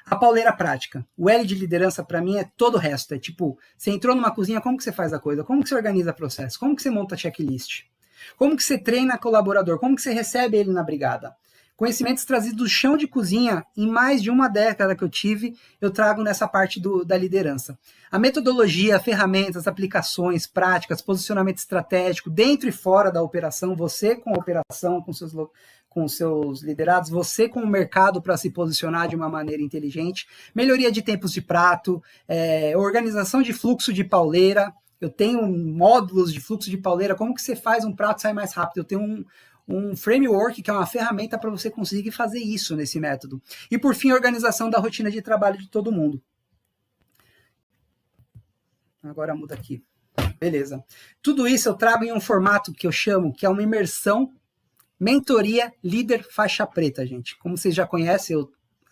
S1: A pauleira prática. O L de liderança, para mim, é todo o resto. É tipo, você entrou numa cozinha, como que você faz a coisa? Como que você organiza o processo? Como que você monta checklist? Como que você treina colaborador? Como que você recebe ele na brigada? Conhecimentos trazidos do chão de cozinha, em mais de uma década que eu tive, eu trago nessa parte da liderança. A metodologia, ferramentas, aplicações, práticas, posicionamento estratégico, dentro e fora da operação, você com a operação, com seus liderados, você com o mercado para se posicionar de uma maneira inteligente, melhoria de tempos de prato, organização de fluxo de pauleira, eu tenho módulos de fluxo de pauleira, como que você faz um prato sair mais rápido, eu tenho um framework, que é uma ferramenta para você conseguir fazer isso nesse método. E por fim, organização da rotina de trabalho de todo mundo. Agora muda aqui. Beleza. Tudo isso eu trago em um formato que eu chamo, que é uma imersão, mentoria líder faixa preta, gente. Como vocês já conhecem, eu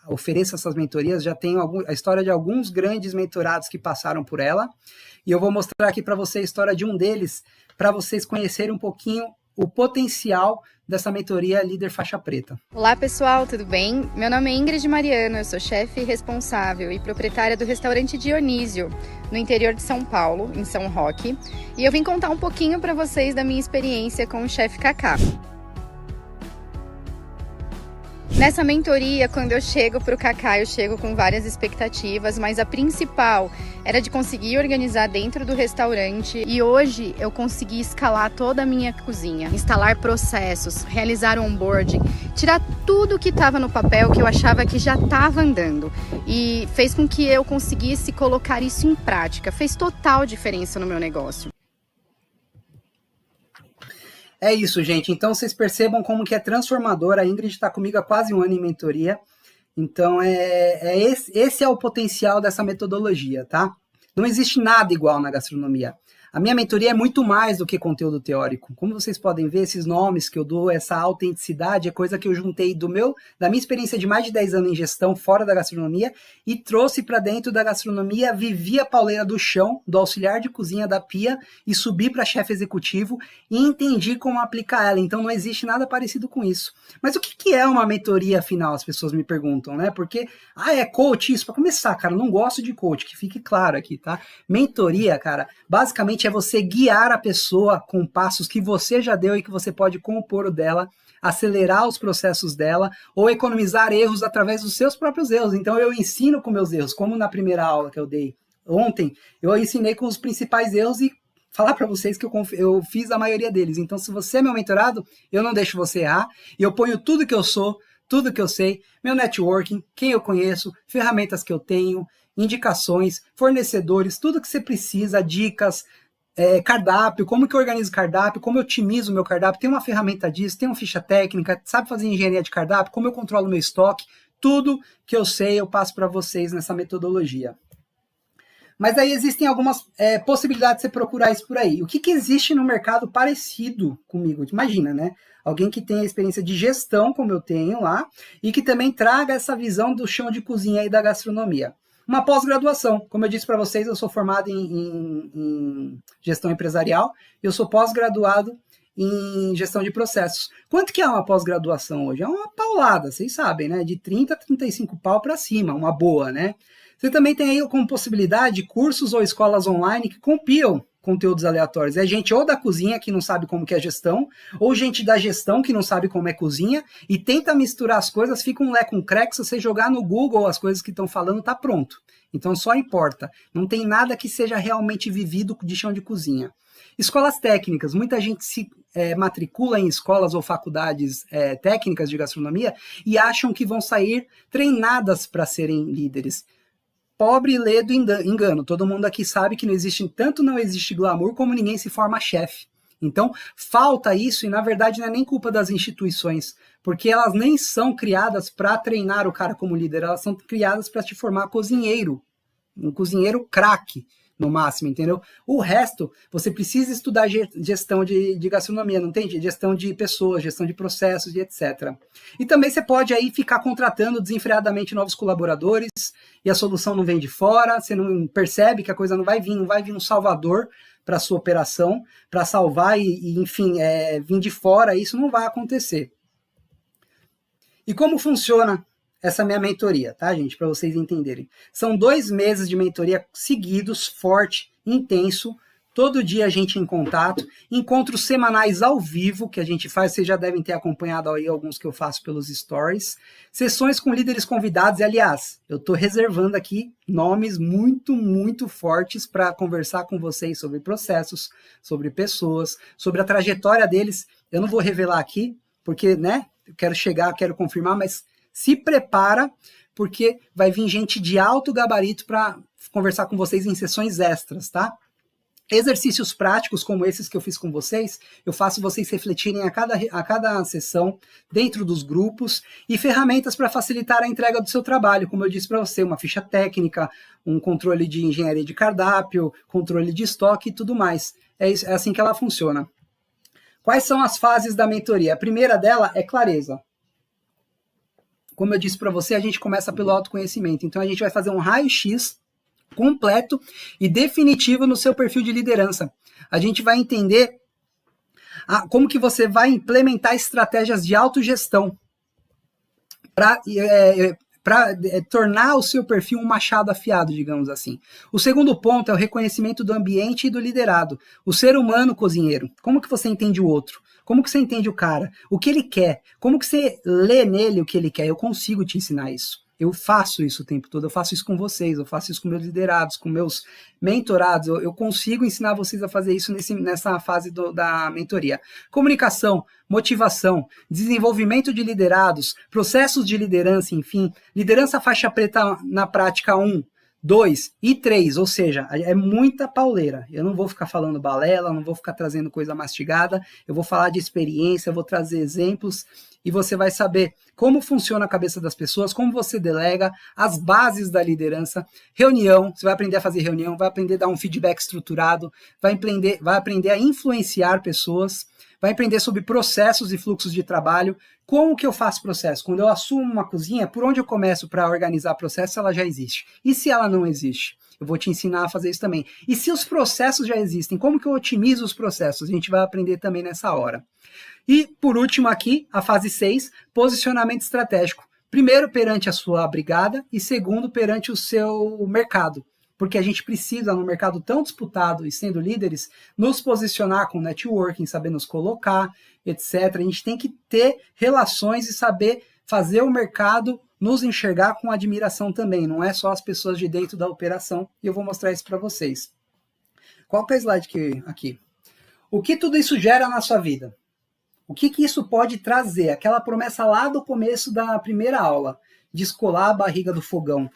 S1: ofereço essas mentorias, já tenho a história de alguns grandes mentorados que passaram por ela, e eu vou mostrar aqui para vocês a história de um deles, para vocês conhecerem um pouquinho o potencial dessa mentoria líder faixa preta.
S2: Olá pessoal, tudo bem? Meu nome é Ingrid Mariano, eu sou chefe responsável e proprietária do restaurante Dionísio, no interior de São Paulo, em São Roque, e eu vim contar um pouquinho para vocês da minha experiência com o chefe Kaká. Nessa mentoria, quando eu chego para o Kaká, eu chego com várias expectativas, mas a principal era de conseguir organizar dentro do restaurante, e hoje eu consegui escalar toda a minha cozinha, instalar processos, realizar o onboarding, tirar tudo que estava no papel que eu achava que já estava andando, e fez com que eu conseguisse colocar isso em prática, fez total diferença no meu negócio.
S1: É isso, gente. Então, vocês percebam como que é transformador. A Ingrid está comigo há quase 1 ano em mentoria. Então, esse é o potencial dessa metodologia, tá? Não existe nada igual na gastronomia. A minha mentoria é muito mais do que conteúdo teórico. Como vocês podem ver, esses nomes que eu dou, essa autenticidade, é coisa que eu juntei da minha experiência de mais de 10 anos em gestão fora da gastronomia e trouxe para dentro da gastronomia, vivi a pauleira do chão, do auxiliar de cozinha da pia e subi para chefe executivo e entendi como aplicar ela. Então não existe nada parecido com isso. Mas o que é uma mentoria, afinal? As pessoas me perguntam, né? Porque, é coach isso? Para começar, cara, eu não gosto de coach, que fique claro aqui, tá? Mentoria, cara, basicamente é você guiar a pessoa com passos que você já deu e que você pode compor o dela, acelerar os processos dela ou economizar erros através dos seus próprios erros. Então eu ensino com meus erros, como na primeira aula que eu dei ontem, eu ensinei com os principais erros e falar para vocês que eu fiz a maioria deles. Então se você é meu mentorado, eu não deixo você errar e eu ponho tudo que eu sou, tudo que eu sei, meu networking, quem eu conheço, ferramentas que eu tenho, indicações, fornecedores, tudo que você precisa, dicas, cardápio, como que eu organizo cardápio, como eu otimizo o meu cardápio, tem uma ferramenta disso, tem uma ficha técnica, sabe fazer engenharia de cardápio, como eu controlo meu estoque, tudo que eu sei eu passo para vocês nessa metodologia. Mas aí existem algumas possibilidades de você procurar isso por aí. O que existe no mercado parecido comigo? Imagina, né? Alguém que tem a experiência de gestão, como eu tenho lá, e que também traga essa visão do chão de cozinha e da gastronomia. Uma pós-graduação. Como eu disse para vocês, eu sou formado em gestão empresarial e eu sou pós-graduado em gestão de processos. Quanto que é uma pós-graduação hoje? É uma paulada, vocês sabem, né? De 30 a 35 pau para cima, uma boa, né? Você também tem aí como possibilidade cursos ou escolas online que compilam conteúdos aleatórios. É gente ou da cozinha que não sabe como que é gestão, ou gente da gestão que não sabe como é cozinha, e tenta misturar as coisas, fica um leco-creque, se você jogar no Google as coisas que estão falando, tá pronto. Então só importa. Não tem nada que seja realmente vivido de chão de cozinha. Escolas técnicas. Muita gente se matricula em escolas ou faculdades técnicas de gastronomia e acham que vão sair treinadas para serem líderes. Pobre, ledo, engano. Todo mundo aqui sabe que não existe glamour como ninguém se forma chefe. Então, falta isso e, na verdade, não é nem culpa das instituições, porque elas nem são criadas para treinar o cara como líder, elas são criadas para te formar cozinheiro, um cozinheiro craque, no máximo, entendeu? O resto, você precisa estudar gestão de gastronomia, não tem? Gestão de pessoas, gestão de processos e etc. E também você pode aí ficar contratando desenfreadamente novos colaboradores e a solução não vem de fora, você não percebe que a coisa não vai vir um salvador para a sua operação, para salvar enfim, vir de fora, isso não vai acontecer. E como funciona essa minha mentoria, tá, gente? Para vocês entenderem. São 2 meses de mentoria seguidos, forte, intenso. Todo dia a gente em contato. Encontros semanais ao vivo que a gente faz. Vocês já devem ter acompanhado aí alguns que eu faço pelos stories. Sessões com líderes convidados. E, aliás, eu estou reservando aqui nomes muito, muito fortes para conversar com vocês sobre processos, sobre pessoas, sobre a trajetória deles. Eu não vou revelar aqui, porque, né, eu quero confirmar, mas se prepara, porque vai vir gente de alto gabarito para conversar com vocês em sessões extras, tá? Exercícios práticos como esses que eu fiz com vocês, eu faço vocês refletirem a cada sessão dentro dos grupos e ferramentas para facilitar a entrega do seu trabalho, como eu disse para você, uma ficha técnica, um controle de engenharia de cardápio, controle de estoque e tudo mais. É assim que ela funciona. Quais são as fases da mentoria? A primeira dela é clareza. Como eu disse para você, a gente começa pelo autoconhecimento. Então, a gente vai fazer um raio-x completo e definitivo no seu perfil de liderança. A gente vai entender como que você vai implementar estratégias de autogestão para tornar o seu perfil um machado afiado, digamos assim. O segundo ponto é o reconhecimento do ambiente e do liderado. O ser humano cozinheiro. Como que você entende o outro? Como que você entende o cara? O que ele quer? Como que você lê nele o que ele quer? Eu consigo te ensinar isso. Eu faço isso o tempo todo, eu faço isso com vocês, eu faço isso com meus liderados, com meus mentorados, eu consigo ensinar vocês a fazer isso nessa fase da mentoria. Comunicação, motivação, desenvolvimento de liderados, processos de liderança, enfim, liderança faixa preta na prática 1, 2 e 3, ou seja, é muita pauleira. Eu não vou ficar falando balela, não vou ficar trazendo coisa mastigada, eu vou falar de experiência, eu vou trazer exemplos e você vai saber como funciona a cabeça das pessoas, como você delega, as bases da liderança, reunião, você vai aprender a fazer reunião, vai aprender a dar um feedback estruturado, vai aprender a influenciar pessoas, vai aprender sobre processos e fluxos de trabalho. Como que eu faço processo? Quando eu assumo uma cozinha, por onde eu começo para organizar processo, ela já existe. E se ela não existe? Eu vou te ensinar a fazer isso também. E se os processos já existem, como que eu otimizo os processos? A gente vai aprender também nessa hora. E, por último aqui, a fase 6, posicionamento estratégico. Primeiro, perante a sua brigada e segundo, perante o seu mercado. Porque a gente precisa, num mercado tão disputado e sendo líderes, nos posicionar com networking, saber nos colocar, etc. A gente tem que ter relações e saber fazer o mercado nos enxergar com admiração também. Não é só as pessoas de dentro da operação. E eu vou mostrar isso para vocês. Qual que é o slide aqui? O que tudo isso gera na sua vida? O que isso pode trazer? Aquela promessa lá do começo da primeira aula, descolar a barriga do fogão.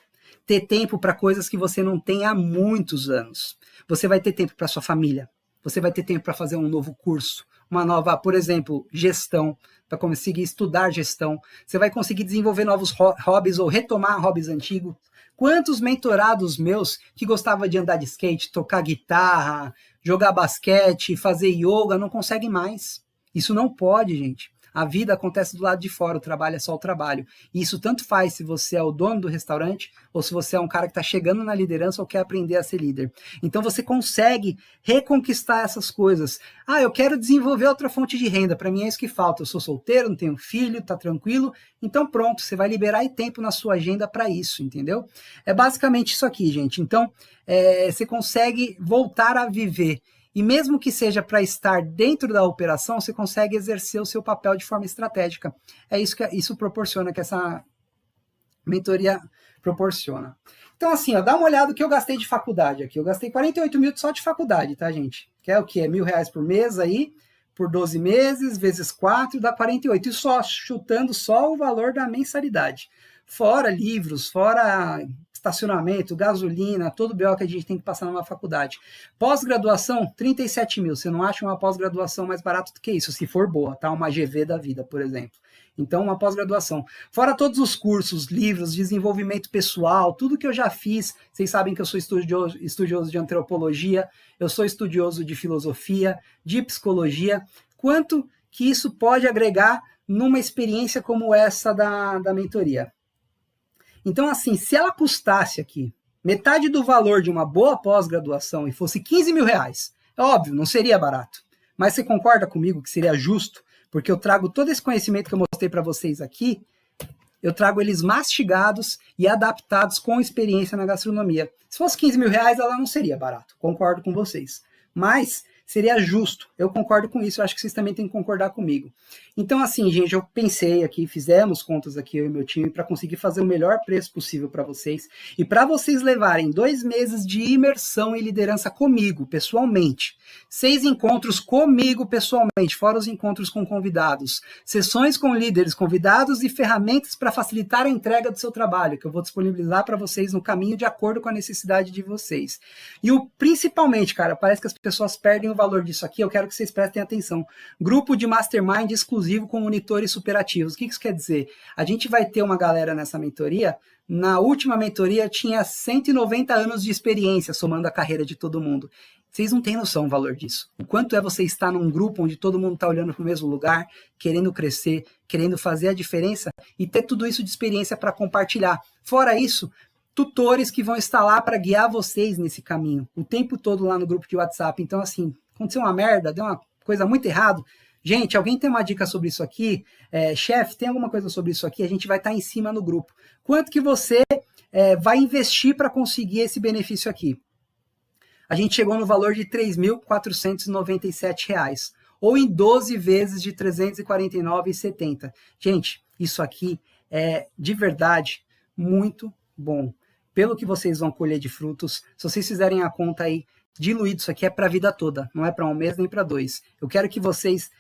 S1: Ter tempo para coisas que você não tem há muitos anos. Você vai ter tempo para sua família. Você vai ter tempo para fazer um novo curso. Uma nova, por exemplo, gestão. Para conseguir estudar gestão. Você vai conseguir desenvolver novos hobbies ou retomar hobbies antigos. Quantos mentorados meus que gostavam de andar de skate, tocar guitarra, jogar basquete, fazer yoga, não conseguem mais. Isso não pode, gente. A vida acontece do lado de fora, o trabalho é só o trabalho. E isso tanto faz se você é o dono do restaurante ou se você é um cara que está chegando na liderança ou quer aprender a ser líder. Então você consegue reconquistar essas coisas. Ah, eu quero desenvolver outra fonte de renda, para mim é isso que falta. Eu sou solteiro, não tenho filho, tá tranquilo. Então pronto, você vai liberar tempo na sua agenda para isso, entendeu? É basicamente isso aqui, gente. Então você consegue voltar a viver. E mesmo que seja para estar dentro da operação, você consegue exercer o seu papel de forma estratégica. É isso que isso proporciona, que essa mentoria proporciona. Então, assim, ó, dá uma olhada no que eu gastei de faculdade aqui. Eu gastei 48 mil só de faculdade, tá, gente? Que é o quê? R$1.000 por mês aí, por 12 meses, vezes 4, dá 48. E só chutando só o valor da mensalidade. Fora livros, fora estacionamento, gasolina, todo o BO que a gente tem que passar numa faculdade. Pós-graduação, 37 mil. Você não acha uma pós-graduação mais barata do que isso, se for boa, tá? Uma GV da vida, por exemplo. Então, uma pós-graduação. Fora todos os cursos, livros, desenvolvimento pessoal, tudo que eu já fiz. Vocês sabem que eu sou estudioso de antropologia, eu sou estudioso de filosofia, de psicologia. Quanto que isso pode agregar numa experiência como essa da mentoria? Então, assim, se ela custasse aqui metade do valor de uma boa pós-graduação e fosse 15 mil reais, é óbvio, não seria barato. Mas você concorda comigo que seria justo? Porque eu trago todo esse conhecimento que eu mostrei para vocês aqui, eu trago eles mastigados e adaptados com experiência na gastronomia. Se fosse 15 mil reais, ela não seria barato, concordo com vocês. Mas seria justo, eu concordo com isso, eu acho que vocês também têm que concordar comigo. Então, assim, gente, eu pensei aqui, fizemos contas aqui, eu e meu time, para conseguir fazer o melhor preço possível para vocês, e para vocês levarem 2 meses de imersão e liderança comigo, pessoalmente, 6 encontros comigo pessoalmente, fora os encontros com convidados, sessões com líderes, convidados e ferramentas para facilitar a entrega do seu trabalho, que eu vou disponibilizar para vocês no caminho de acordo com a necessidade de vocês. E principalmente, cara, parece que as pessoas perdem o valor disso aqui, eu quero que vocês prestem atenção. Grupo de mastermind exclusivo com monitores superativos. O que isso quer dizer? A gente vai ter uma galera nessa mentoria, na última mentoria tinha 190 anos de experiência, somando a carreira de todo mundo. Vocês não têm noção do valor disso. O quanto é você estar num grupo onde todo mundo está olhando para o mesmo lugar, querendo crescer, querendo fazer a diferença e ter tudo isso de experiência para compartilhar. Fora isso, tutores que vão estar lá para guiar vocês nesse caminho, o tempo todo lá no grupo de WhatsApp. Então, assim, aconteceu uma merda, deu uma coisa muito errada. Gente, alguém tem uma dica sobre isso aqui? Chefe, tem alguma coisa sobre isso aqui? A gente vai estar em cima no grupo. Quanto que você vai investir para conseguir esse benefício aqui? A gente chegou no valor de R$ 3.497, ou em 12 vezes de R$ 349,70. Gente, isso aqui é de verdade muito bom. Pelo que vocês vão colher de frutos, se vocês fizerem a conta aí, diluído, isso aqui é para a vida toda, não é para um mês nem para 2. Eu quero que vocês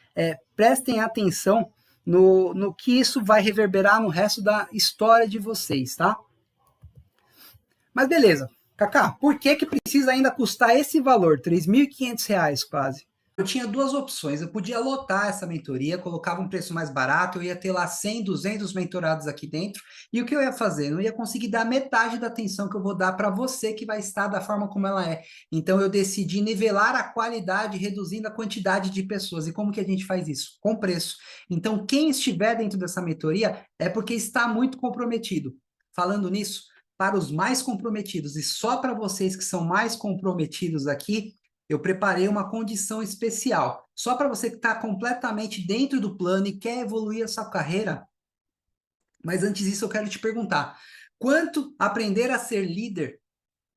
S1: prestem atenção no que isso vai reverberar no resto da história de vocês, tá? Mas beleza. Cacá, por que precisa ainda custar esse valor? R$ 3.500 quase. Eu tinha 2 opções. Eu podia lotar essa mentoria, colocava um preço mais barato, eu ia ter lá 100, 200 mentorados aqui dentro. E o que eu ia fazer? Eu não ia conseguir dar metade da atenção que eu vou dar para você que vai estar da forma como ela é. Então eu decidi nivelar a qualidade, reduzindo a quantidade de pessoas. E como que a gente faz isso? Com preço. Então quem estiver dentro dessa mentoria é porque está muito comprometido. Falando nisso, para os mais comprometidos e só para vocês que são mais comprometidos aqui, eu preparei uma condição especial. Só para você que está completamente dentro do plano e quer evoluir a sua carreira. Mas antes disso, eu quero te perguntar: quanto aprender a ser líder,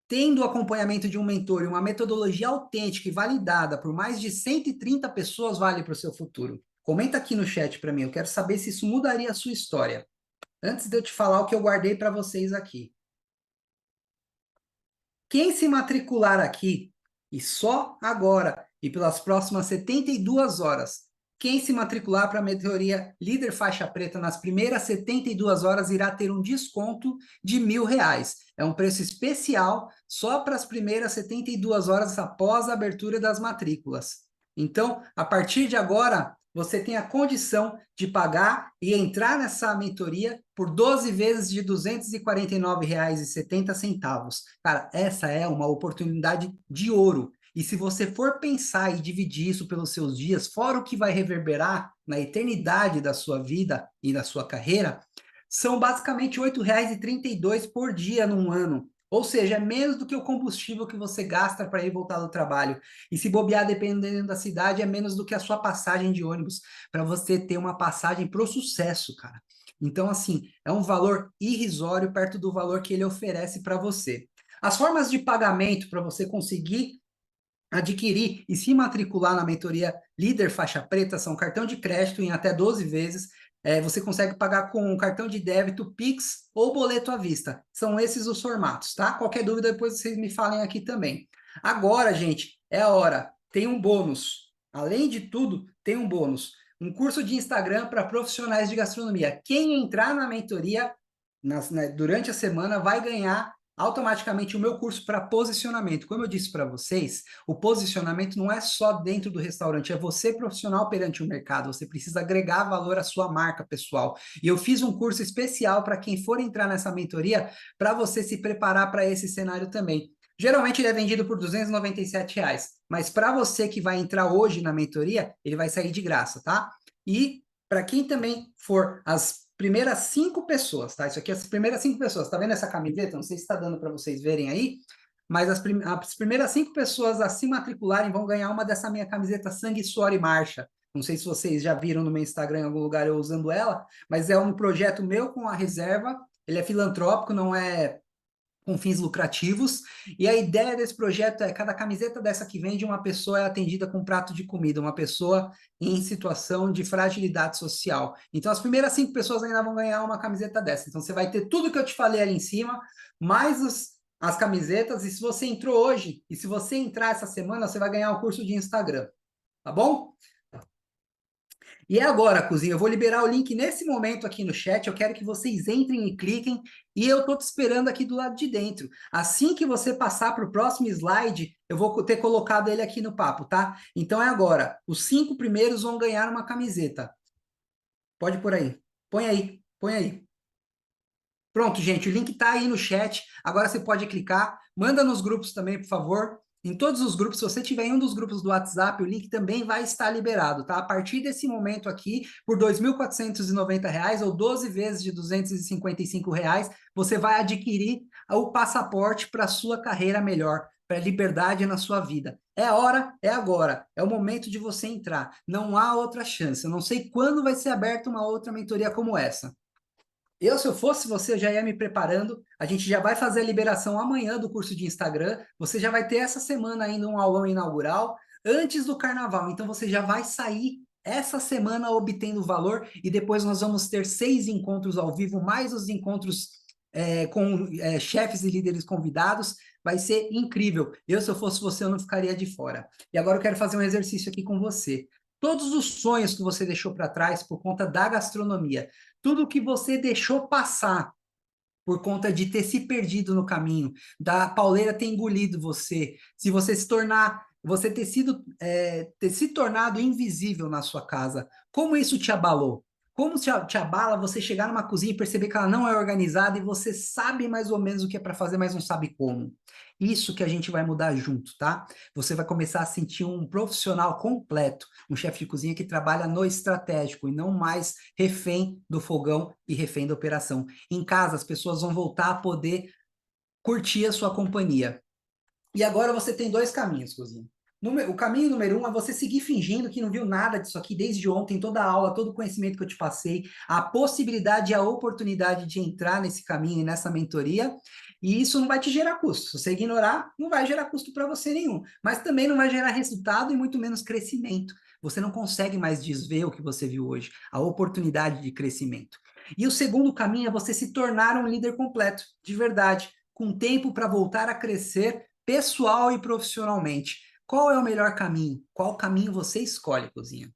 S1: tendo o acompanhamento de um mentor e uma metodologia autêntica e validada por mais de 130 pessoas, vale para o seu futuro? Comenta aqui no chat para mim. Eu quero saber se isso mudaria a sua história. Antes de eu te falar o que eu guardei para vocês aqui. Quem se matricular aqui, e só agora, e pelas próximas 72 horas, quem se matricular para a mentoria Líder Faixa Preta nas primeiras 72 horas irá ter um desconto de R$1.000. É um preço especial só para as primeiras 72 horas após a abertura das matrículas. Então, a partir de agora, você tem a condição de pagar e entrar nessa mentoria por 12 vezes de R$ 249,70. Cara, essa é uma oportunidade de ouro. E se você for pensar e dividir isso pelos seus dias, fora o que vai reverberar na eternidade da sua vida e da sua carreira, são basicamente R$ 8,32 por dia num ano. Ou seja, é menos do que o combustível que você gasta para ir voltar do trabalho. E se bobear, dependendo da cidade, é menos do que a sua passagem de ônibus para você ter uma passagem para o sucesso, cara. Então, assim, é um valor irrisório perto do valor que ele oferece para você. As formas de pagamento para você conseguir adquirir e se matricular na mentoria Líder Faixa Preta são cartão de crédito em até 12 vezes. Você consegue pagar com cartão de débito, Pix ou boleto à vista. São esses os formatos, tá? Qualquer dúvida, depois vocês me falem aqui também. Agora, gente, é a hora. Tem um bônus. Além de tudo, tem um bônus. Um curso de Instagram para profissionais de gastronomia. Quem entrar na mentoria durante a semana vai ganhar automaticamente o meu curso para posicionamento. Como eu disse para vocês, o posicionamento não é só dentro do restaurante, é você profissional perante o mercado, você precisa agregar valor à sua marca pessoal. E eu fiz um curso especial para quem for entrar nessa mentoria, para você se preparar para esse cenário também. Geralmente ele é vendido por R$ 297 reais, mas para você que vai entrar hoje na mentoria, ele vai sair de graça, tá? E para quem também for as primeiras 5 pessoas, tá? Isso aqui é as primeiras 5 pessoas. Tá vendo essa camiseta? Não sei se está dando para vocês verem aí, mas as primeiras 5 pessoas a se matricularem vão ganhar uma dessa minha camiseta Sangue, Suor e Marcha. Não sei se vocês já viram no meu Instagram em algum lugar eu usando ela, mas é um projeto meu com a reserva. Ele é filantrópico, não é com fins lucrativos, e a ideia desse projeto é cada camiseta dessa que vende, uma pessoa é atendida com um prato de comida, uma pessoa em situação de fragilidade social. Então, as primeiras 5 pessoas ainda vão ganhar uma camiseta dessa. Então, você vai ter tudo que eu te falei ali em cima, mais as camisetas, e se você entrou hoje, e se você entrar essa semana, você vai ganhar o curso de Instagram, tá bom? E é agora, cozinha, eu vou liberar o link nesse momento aqui no chat, eu quero que vocês entrem e cliquem, e eu estou te esperando aqui do lado de dentro. Assim que você passar para o próximo slide, eu vou ter colocado ele aqui no papo, tá? Então é agora, os 5 primeiros vão ganhar uma camiseta. Pode por aí. Põe aí, põe aí. Pronto, gente, o link está aí no chat. Agora você pode clicar, manda nos grupos também, por favor. Em todos os grupos, se você tiver em um dos grupos do WhatsApp, o link também vai estar liberado, tá? A partir desse momento aqui, por R$ 2.490 ou 12 vezes de R$ 255, você vai adquirir o passaporte para a sua carreira melhor, para a liberdade na sua vida. É a hora, é agora, é o momento de você entrar. Não há outra chance. Eu não sei quando vai ser aberta uma outra mentoria como essa. Se eu fosse você, eu já ia me preparando. A gente já vai fazer a liberação amanhã do curso de Instagram. Você já vai ter essa semana ainda um aulão inaugural antes do carnaval. Então você já vai sair essa semana obtendo valor e depois nós vamos ter 6 encontros ao vivo, mais os encontros com chefes e líderes convidados. Vai ser incrível. Se eu fosse você, eu não ficaria de fora. E agora eu quero fazer um exercício aqui com você. Todos os sonhos que você deixou para trás por conta da gastronomia, tudo que você deixou passar por conta de ter se perdido no caminho, da pauleira ter engolido você, se você se tornar, você ter se tornado invisível na sua casa, como isso te abalou? Como te abala você chegar numa cozinha e perceber que ela não é organizada e você sabe mais ou menos o que é para fazer, mas não sabe como? Isso que a gente vai mudar junto, tá? Você vai começar a sentir um profissional completo, um chefe de cozinha que trabalha no estratégico e não mais refém do fogão e refém da operação. Em casa, as pessoas vão voltar a poder curtir a sua companhia. E agora você tem 2 caminhos, cozinha. O caminho número 1 é você seguir fingindo que não viu nada disso aqui desde ontem, toda a aula, todo o conhecimento que eu te passei, a possibilidade e a oportunidade de entrar nesse caminho e nessa mentoria, e isso não vai te gerar custo. Se você ignorar, não vai gerar custo para você nenhum, mas também não vai gerar resultado e muito menos crescimento. Você não consegue mais desver o que você viu hoje, a oportunidade de crescimento. E o segundo caminho é você se tornar um líder completo, de verdade, com tempo para voltar a crescer pessoal e profissionalmente. Qual é o melhor caminho? Qual caminho você escolhe, cozinha?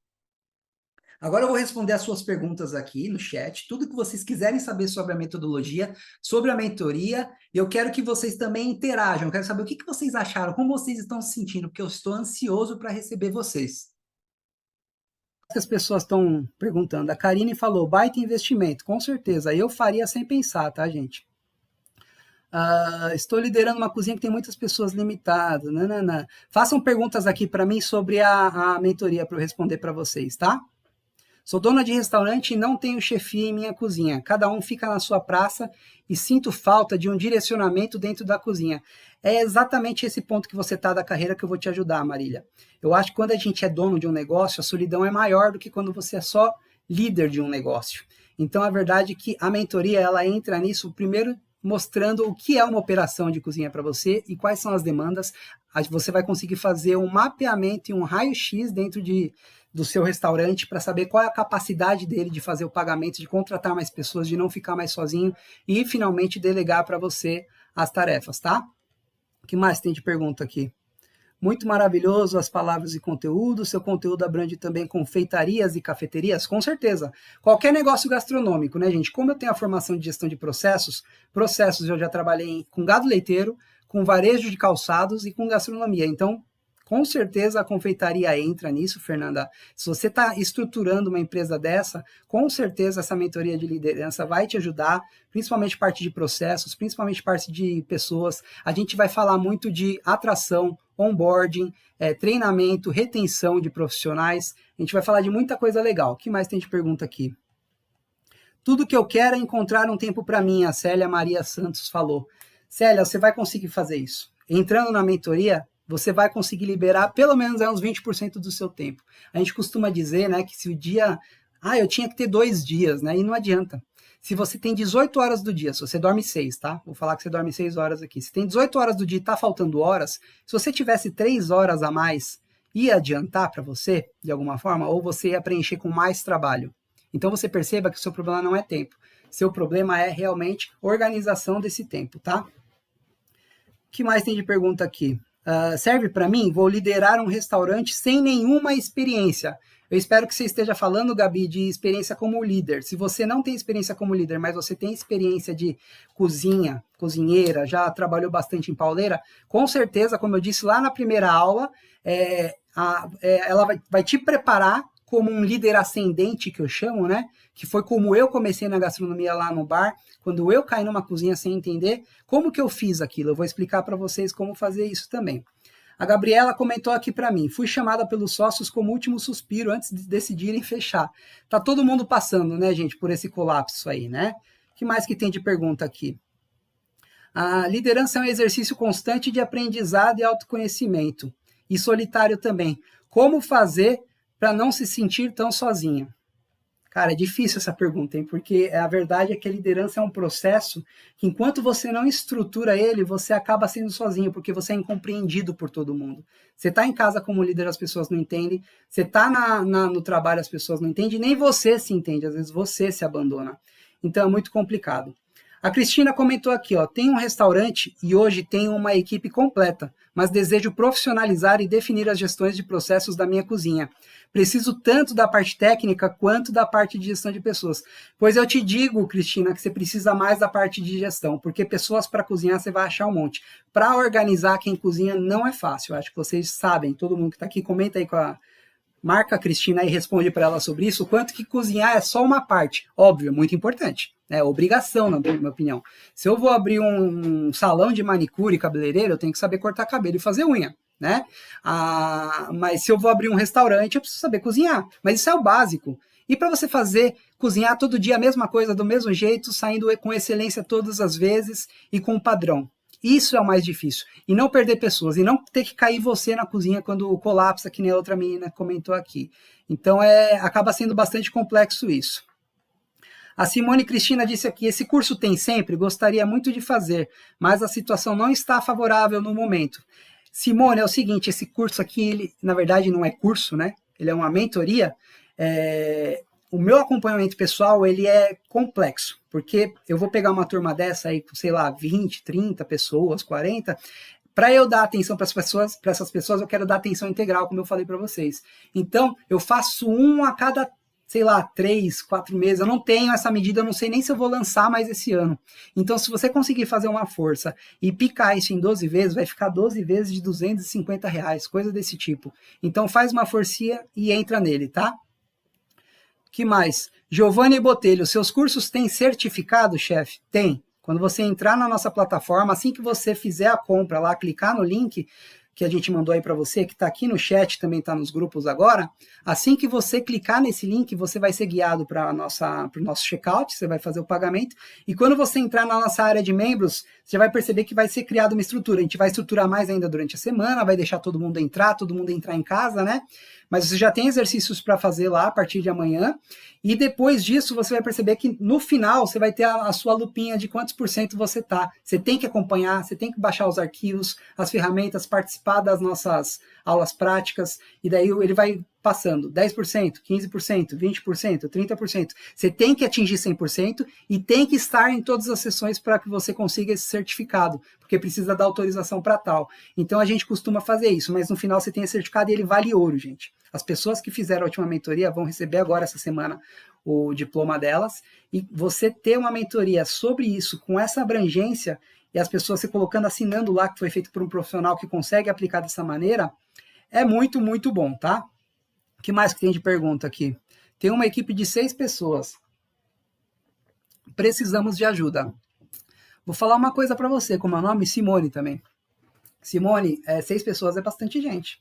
S1: Agora eu vou responder as suas perguntas aqui no chat, tudo que vocês quiserem saber sobre a metodologia, sobre a mentoria, e eu quero que vocês também interajam, eu quero saber o que vocês acharam, como vocês estão se sentindo, porque eu estou ansioso para receber vocês. que as pessoas estão perguntando. A Karine falou, baita investimento. Com certeza, eu faria sem pensar, tá, gente? Estou liderando uma cozinha que tem muitas pessoas limitadas. Nanana. Façam perguntas aqui para mim sobre a mentoria para eu responder para vocês, tá? Sou dona de restaurante e não tenho chefia em minha cozinha. Cada um fica na sua praça e sinto falta de um direcionamento dentro da cozinha. É exatamente esse ponto que você está da carreira que eu vou te ajudar, Marília. Eu acho que quando a gente é dono de um negócio, a solidão é maior do que quando você é só líder de um negócio. Então, a verdade é que a mentoria, ela entra nisso, primeiro mostrando o que é uma operação de cozinha para você e quais são as demandas. Você vai conseguir fazer um mapeamento e um raio-x dentro do seu restaurante para saber qual é a capacidade dele de fazer o pagamento, de contratar mais pessoas, de não ficar mais sozinho e, finalmente, delegar para você as tarefas, tá? O que mais tem de pergunta aqui? Muito maravilhoso as palavras e conteúdo. Seu conteúdo abrange também confeitarias e cafeterias? Com certeza. Qualquer negócio gastronômico, né, gente? Como eu tenho a formação de gestão de processos eu já trabalhei com gado leiteiro, com varejo de calçados e com gastronomia. Então, com certeza a confeitaria entra nisso, Fernanda. Se você está estruturando uma empresa dessa, com certeza essa mentoria de liderança vai te ajudar, principalmente parte de processos, principalmente parte de pessoas. A gente vai falar muito de atração, onboarding, treinamento, retenção de profissionais. A gente vai falar de muita coisa legal. O que mais tem de pergunta aqui? Tudo que eu quero é encontrar um tempo para mim, a Célia Maria Santos falou. Célia, você vai conseguir fazer isso. Entrando na mentoria, você vai conseguir liberar pelo menos uns 20% do seu tempo. A gente costuma dizer, né, que se o dia... eu tinha que ter 2 dias, né? E não adianta. Se você tem 18 horas do dia, se você dorme 6, tá? Vou falar que você dorme 6 horas aqui. Se tem 18 horas do dia e tá faltando horas, se você tivesse 3 horas a mais, ia adiantar para você, de alguma forma, ou você ia preencher com mais trabalho? Então você perceba que o seu problema não é tempo. Seu problema é realmente organização desse tempo, tá? O que mais tem de pergunta aqui? Serve para mim? Vou liderar um restaurante sem nenhuma experiência. Eu espero que você esteja falando, Gabi, de experiência como líder. Se você não tem experiência como líder, mas você tem experiência de cozinheira, já trabalhou bastante em pauleira, com certeza, como eu disse lá na primeira aula, ela vai te preparar como um líder ascendente, que eu chamo, né? Que foi como eu comecei na gastronomia lá no bar, quando eu caí numa cozinha sem entender como que eu fiz aquilo. Eu vou explicar para vocês como fazer isso também. A Gabriela comentou aqui para mim, fui chamada pelos sócios como último suspiro antes de decidirem fechar. Tá todo mundo passando, né, gente, por esse colapso aí, né? O que mais que tem de pergunta aqui? A liderança é um exercício constante de aprendizado e autoconhecimento, e solitário também. Como fazer para não se sentir tão sozinha? Cara, é difícil essa pergunta, hein? Porque a verdade é que a liderança é um processo que, enquanto você não estrutura ele, você acaba sendo sozinho, porque você é incompreendido por todo mundo. Você está em casa como líder, as pessoas não entendem. Você está no trabalho, as pessoas não entendem. Nem você se entende, às vezes você se abandona. Então é muito complicado. A Cristina comentou aqui, ó, tem um restaurante e hoje tenho uma equipe completa, mas desejo profissionalizar e definir as gestões de processos da minha cozinha. Preciso tanto da parte técnica quanto da parte de gestão de pessoas. Pois eu te digo, Cristina, que você precisa mais da parte de gestão, porque pessoas para cozinhar você vai achar um monte. Para organizar quem cozinha não é fácil, eu acho que vocês sabem, todo mundo que está aqui, comenta aí marca a Cristina e responde para ela sobre isso, o quanto que cozinhar é só uma parte. Óbvio, muito importante. É obrigação, na minha opinião. Se eu vou abrir um salão de manicure e cabeleireiro, eu tenho que saber cortar cabelo e fazer unha, né? Mas se eu vou abrir um restaurante, eu preciso saber cozinhar. Mas isso é o básico. E para você cozinhar todo dia a mesma coisa, do mesmo jeito, saindo com excelência todas as vezes e com padrão. Isso é o mais difícil. E não perder pessoas. E não ter que cair você na cozinha quando colapsa, que nem a outra menina comentou aqui. Então, acaba sendo bastante complexo isso. A Simone Cristina disse aqui, esse curso tem sempre? Gostaria muito de fazer, mas a situação não está favorável no momento. Simone, é o seguinte, esse curso aqui, ele, na verdade, não é curso, né? Ele é uma mentoria. O meu acompanhamento pessoal, ele é complexo, porque eu vou pegar uma turma dessa aí, sei lá, 20, 30 pessoas, 40, para eu dar atenção para essas pessoas, eu quero dar atenção integral, como eu falei para vocês. Então, eu faço um a cada, sei lá, 3, 4 meses, eu não tenho essa medida, eu não sei nem se eu vou lançar mais esse ano. Então, se você conseguir fazer uma força e picar isso em 12 vezes, vai ficar 12 vezes de R$250, coisa desse tipo. Então, faz uma forcinha e entra nele, tá? Que mais? Giovanni Botelho, seus cursos têm certificado, chefe? Tem. Quando você entrar na nossa plataforma, assim que você fizer a compra lá, clicar no link que a gente mandou aí para você, que está aqui no chat, também está nos grupos agora, assim que você clicar nesse link, você vai ser guiado para o nosso checkout, você vai fazer o pagamento, e quando você entrar na nossa área de membros, você vai perceber que vai ser criada uma estrutura. A gente vai estruturar mais ainda durante a semana, vai deixar todo mundo entrar em casa, né? Mas você já tem exercícios para fazer lá a partir de amanhã, e depois disso você vai perceber que no final você vai ter a sua lupinha de quantos por cento você tá. Você tem que acompanhar, você tem que baixar os arquivos, as ferramentas, participar das nossas aulas práticas, e daí ele vai passando 10%, 15%, 20%, 30%. Você tem que atingir 100% e tem que estar em todas as sessões para que você consiga esse certificado, porque precisa dar autorização para tal. Então a gente costuma fazer isso, mas no final você tem esse certificado e ele vale ouro, gente. As pessoas que fizeram a última mentoria vão receber agora essa semana o diploma delas, e você ter uma mentoria sobre isso, com essa abrangência, e as pessoas se colocando, assinando lá, que foi feito por um profissional que consegue aplicar dessa maneira, é muito, muito bom, tá? O que mais que tem de pergunta aqui? Tem uma equipe de 6 pessoas. Precisamos de ajuda. Vou falar uma coisa para você, como é o nome? Simone também. Simone, 6 pessoas é bastante gente.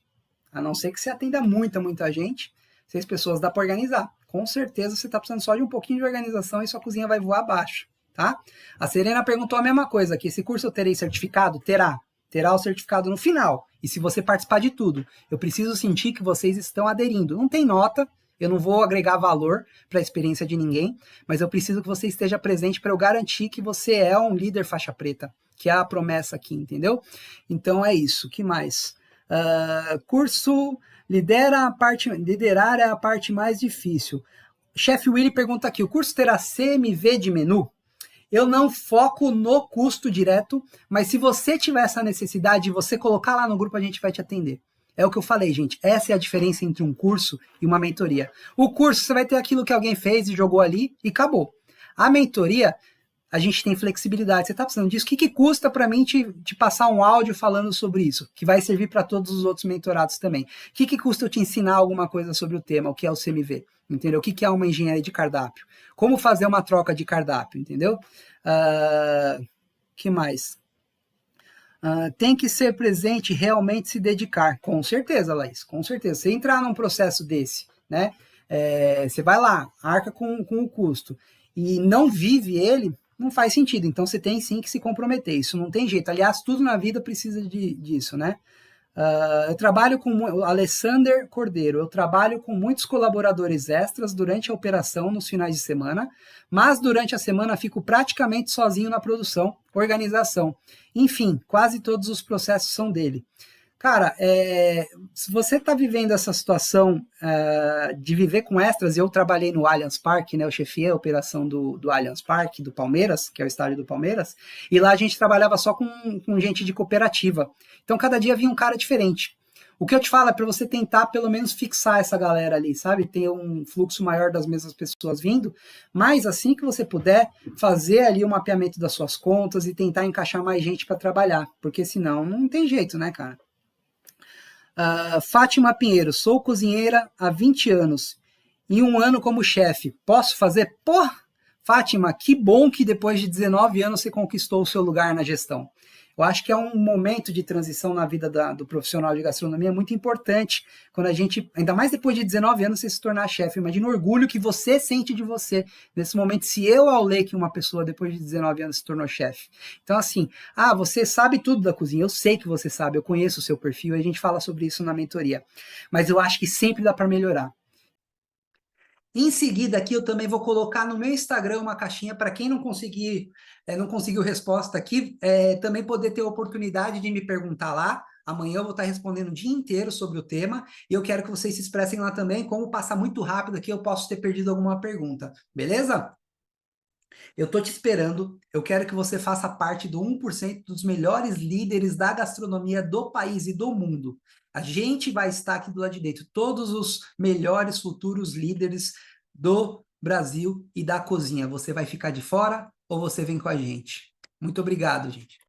S1: A não ser que você atenda muita gente, 6 pessoas dá para organizar. Com certeza você está precisando só de um pouquinho de organização e sua cozinha vai voar abaixo, tá? A Serena perguntou a mesma coisa aqui. Esse curso eu terei certificado? Terá. Terá o certificado no final. E se você participar de tudo, eu preciso sentir que vocês estão aderindo. Não tem nota, eu não vou agregar valor para a experiência de ninguém, mas eu preciso que você esteja presente para eu garantir que você é um líder faixa preta, que é a promessa aqui, entendeu? Então é isso. O que mais? Curso liderar é a parte mais difícil. Chefe Willy pergunta aqui, o curso terá CMV de menu? Eu não foco no custo direto, mas se você tiver essa necessidade, você colocar lá no grupo, a gente vai te atender. É o que eu falei, gente. Essa é a diferença entre um curso e uma mentoria. O curso, você vai ter aquilo que alguém fez e jogou ali e acabou. A mentoria, a gente tem flexibilidade. Você está precisando disso? O que custa para mim te passar um áudio falando sobre isso? Que vai servir para todos os outros mentorados também. O que custa eu te ensinar alguma coisa sobre o tema, o que é o CMV? Entendeu? O que é uma engenharia de cardápio? Como fazer uma troca de cardápio, entendeu? Que mais? Tem que ser presente, realmente se dedicar. Com certeza, Laís, com certeza. Você entrar num processo desse, né? Você vai lá, arca com o custo e não vive ele, não faz sentido. Então você tem sim que se comprometer. Isso não tem jeito. Aliás, tudo na vida precisa disso, né? Eu trabalho com o Alessander Cordeiro, eu trabalho com muitos colaboradores extras durante a operação nos finais de semana, mas durante a semana fico praticamente sozinho na produção, organização. Enfim, quase todos os processos são dele. Cara, se você está vivendo essa situação de viver com extras, eu trabalhei no Allianz Parque, né, eu chefiei a operação do Allianz Parque, do Palmeiras, que é o estádio do Palmeiras, e lá a gente trabalhava só com gente de cooperativa. Então, cada dia vinha um cara diferente. O que eu te falo é para você tentar, pelo menos, fixar essa galera ali, sabe? Ter um fluxo maior das mesmas pessoas vindo, mas assim que você puder, fazer ali o mapeamento das suas contas e tentar encaixar mais gente para trabalhar, porque senão não tem jeito, né, cara? Fátima Pinheiro, sou cozinheira há 20 anos e 1 ano como chefe. Posso fazer? Pô, Fátima, que bom que depois de 19 anos você conquistou o seu lugar na gestão. Eu acho que é um momento de transição na vida do profissional de gastronomia muito importante, quando a gente, ainda mais depois de 19 anos, você se tornar chefe. Imagina o orgulho que você sente de você nesse momento, se eu, Aulê, que uma pessoa depois de 19 anos se tornou chefe. Então, assim, você sabe tudo da cozinha, eu sei que você sabe, eu conheço o seu perfil, e a gente fala sobre isso na mentoria. Mas eu acho que sempre dá para melhorar. Em seguida, aqui eu também vou colocar no meu Instagram uma caixinha para quem não conseguiu resposta aqui, também poder ter a oportunidade de me perguntar lá. Amanhã eu vou estar respondendo o dia inteiro sobre o tema e eu quero que vocês se expressem lá também. Como passar muito rápido aqui, eu posso ter perdido alguma pergunta. Beleza? Eu estou te esperando. Eu quero que você faça parte do 1% dos melhores líderes da gastronomia do país e do mundo. A gente vai estar aqui do lado de dentro, todos os melhores futuros líderes do Brasil e da cozinha. Você vai ficar de fora ou você vem com a gente? Muito obrigado, gente.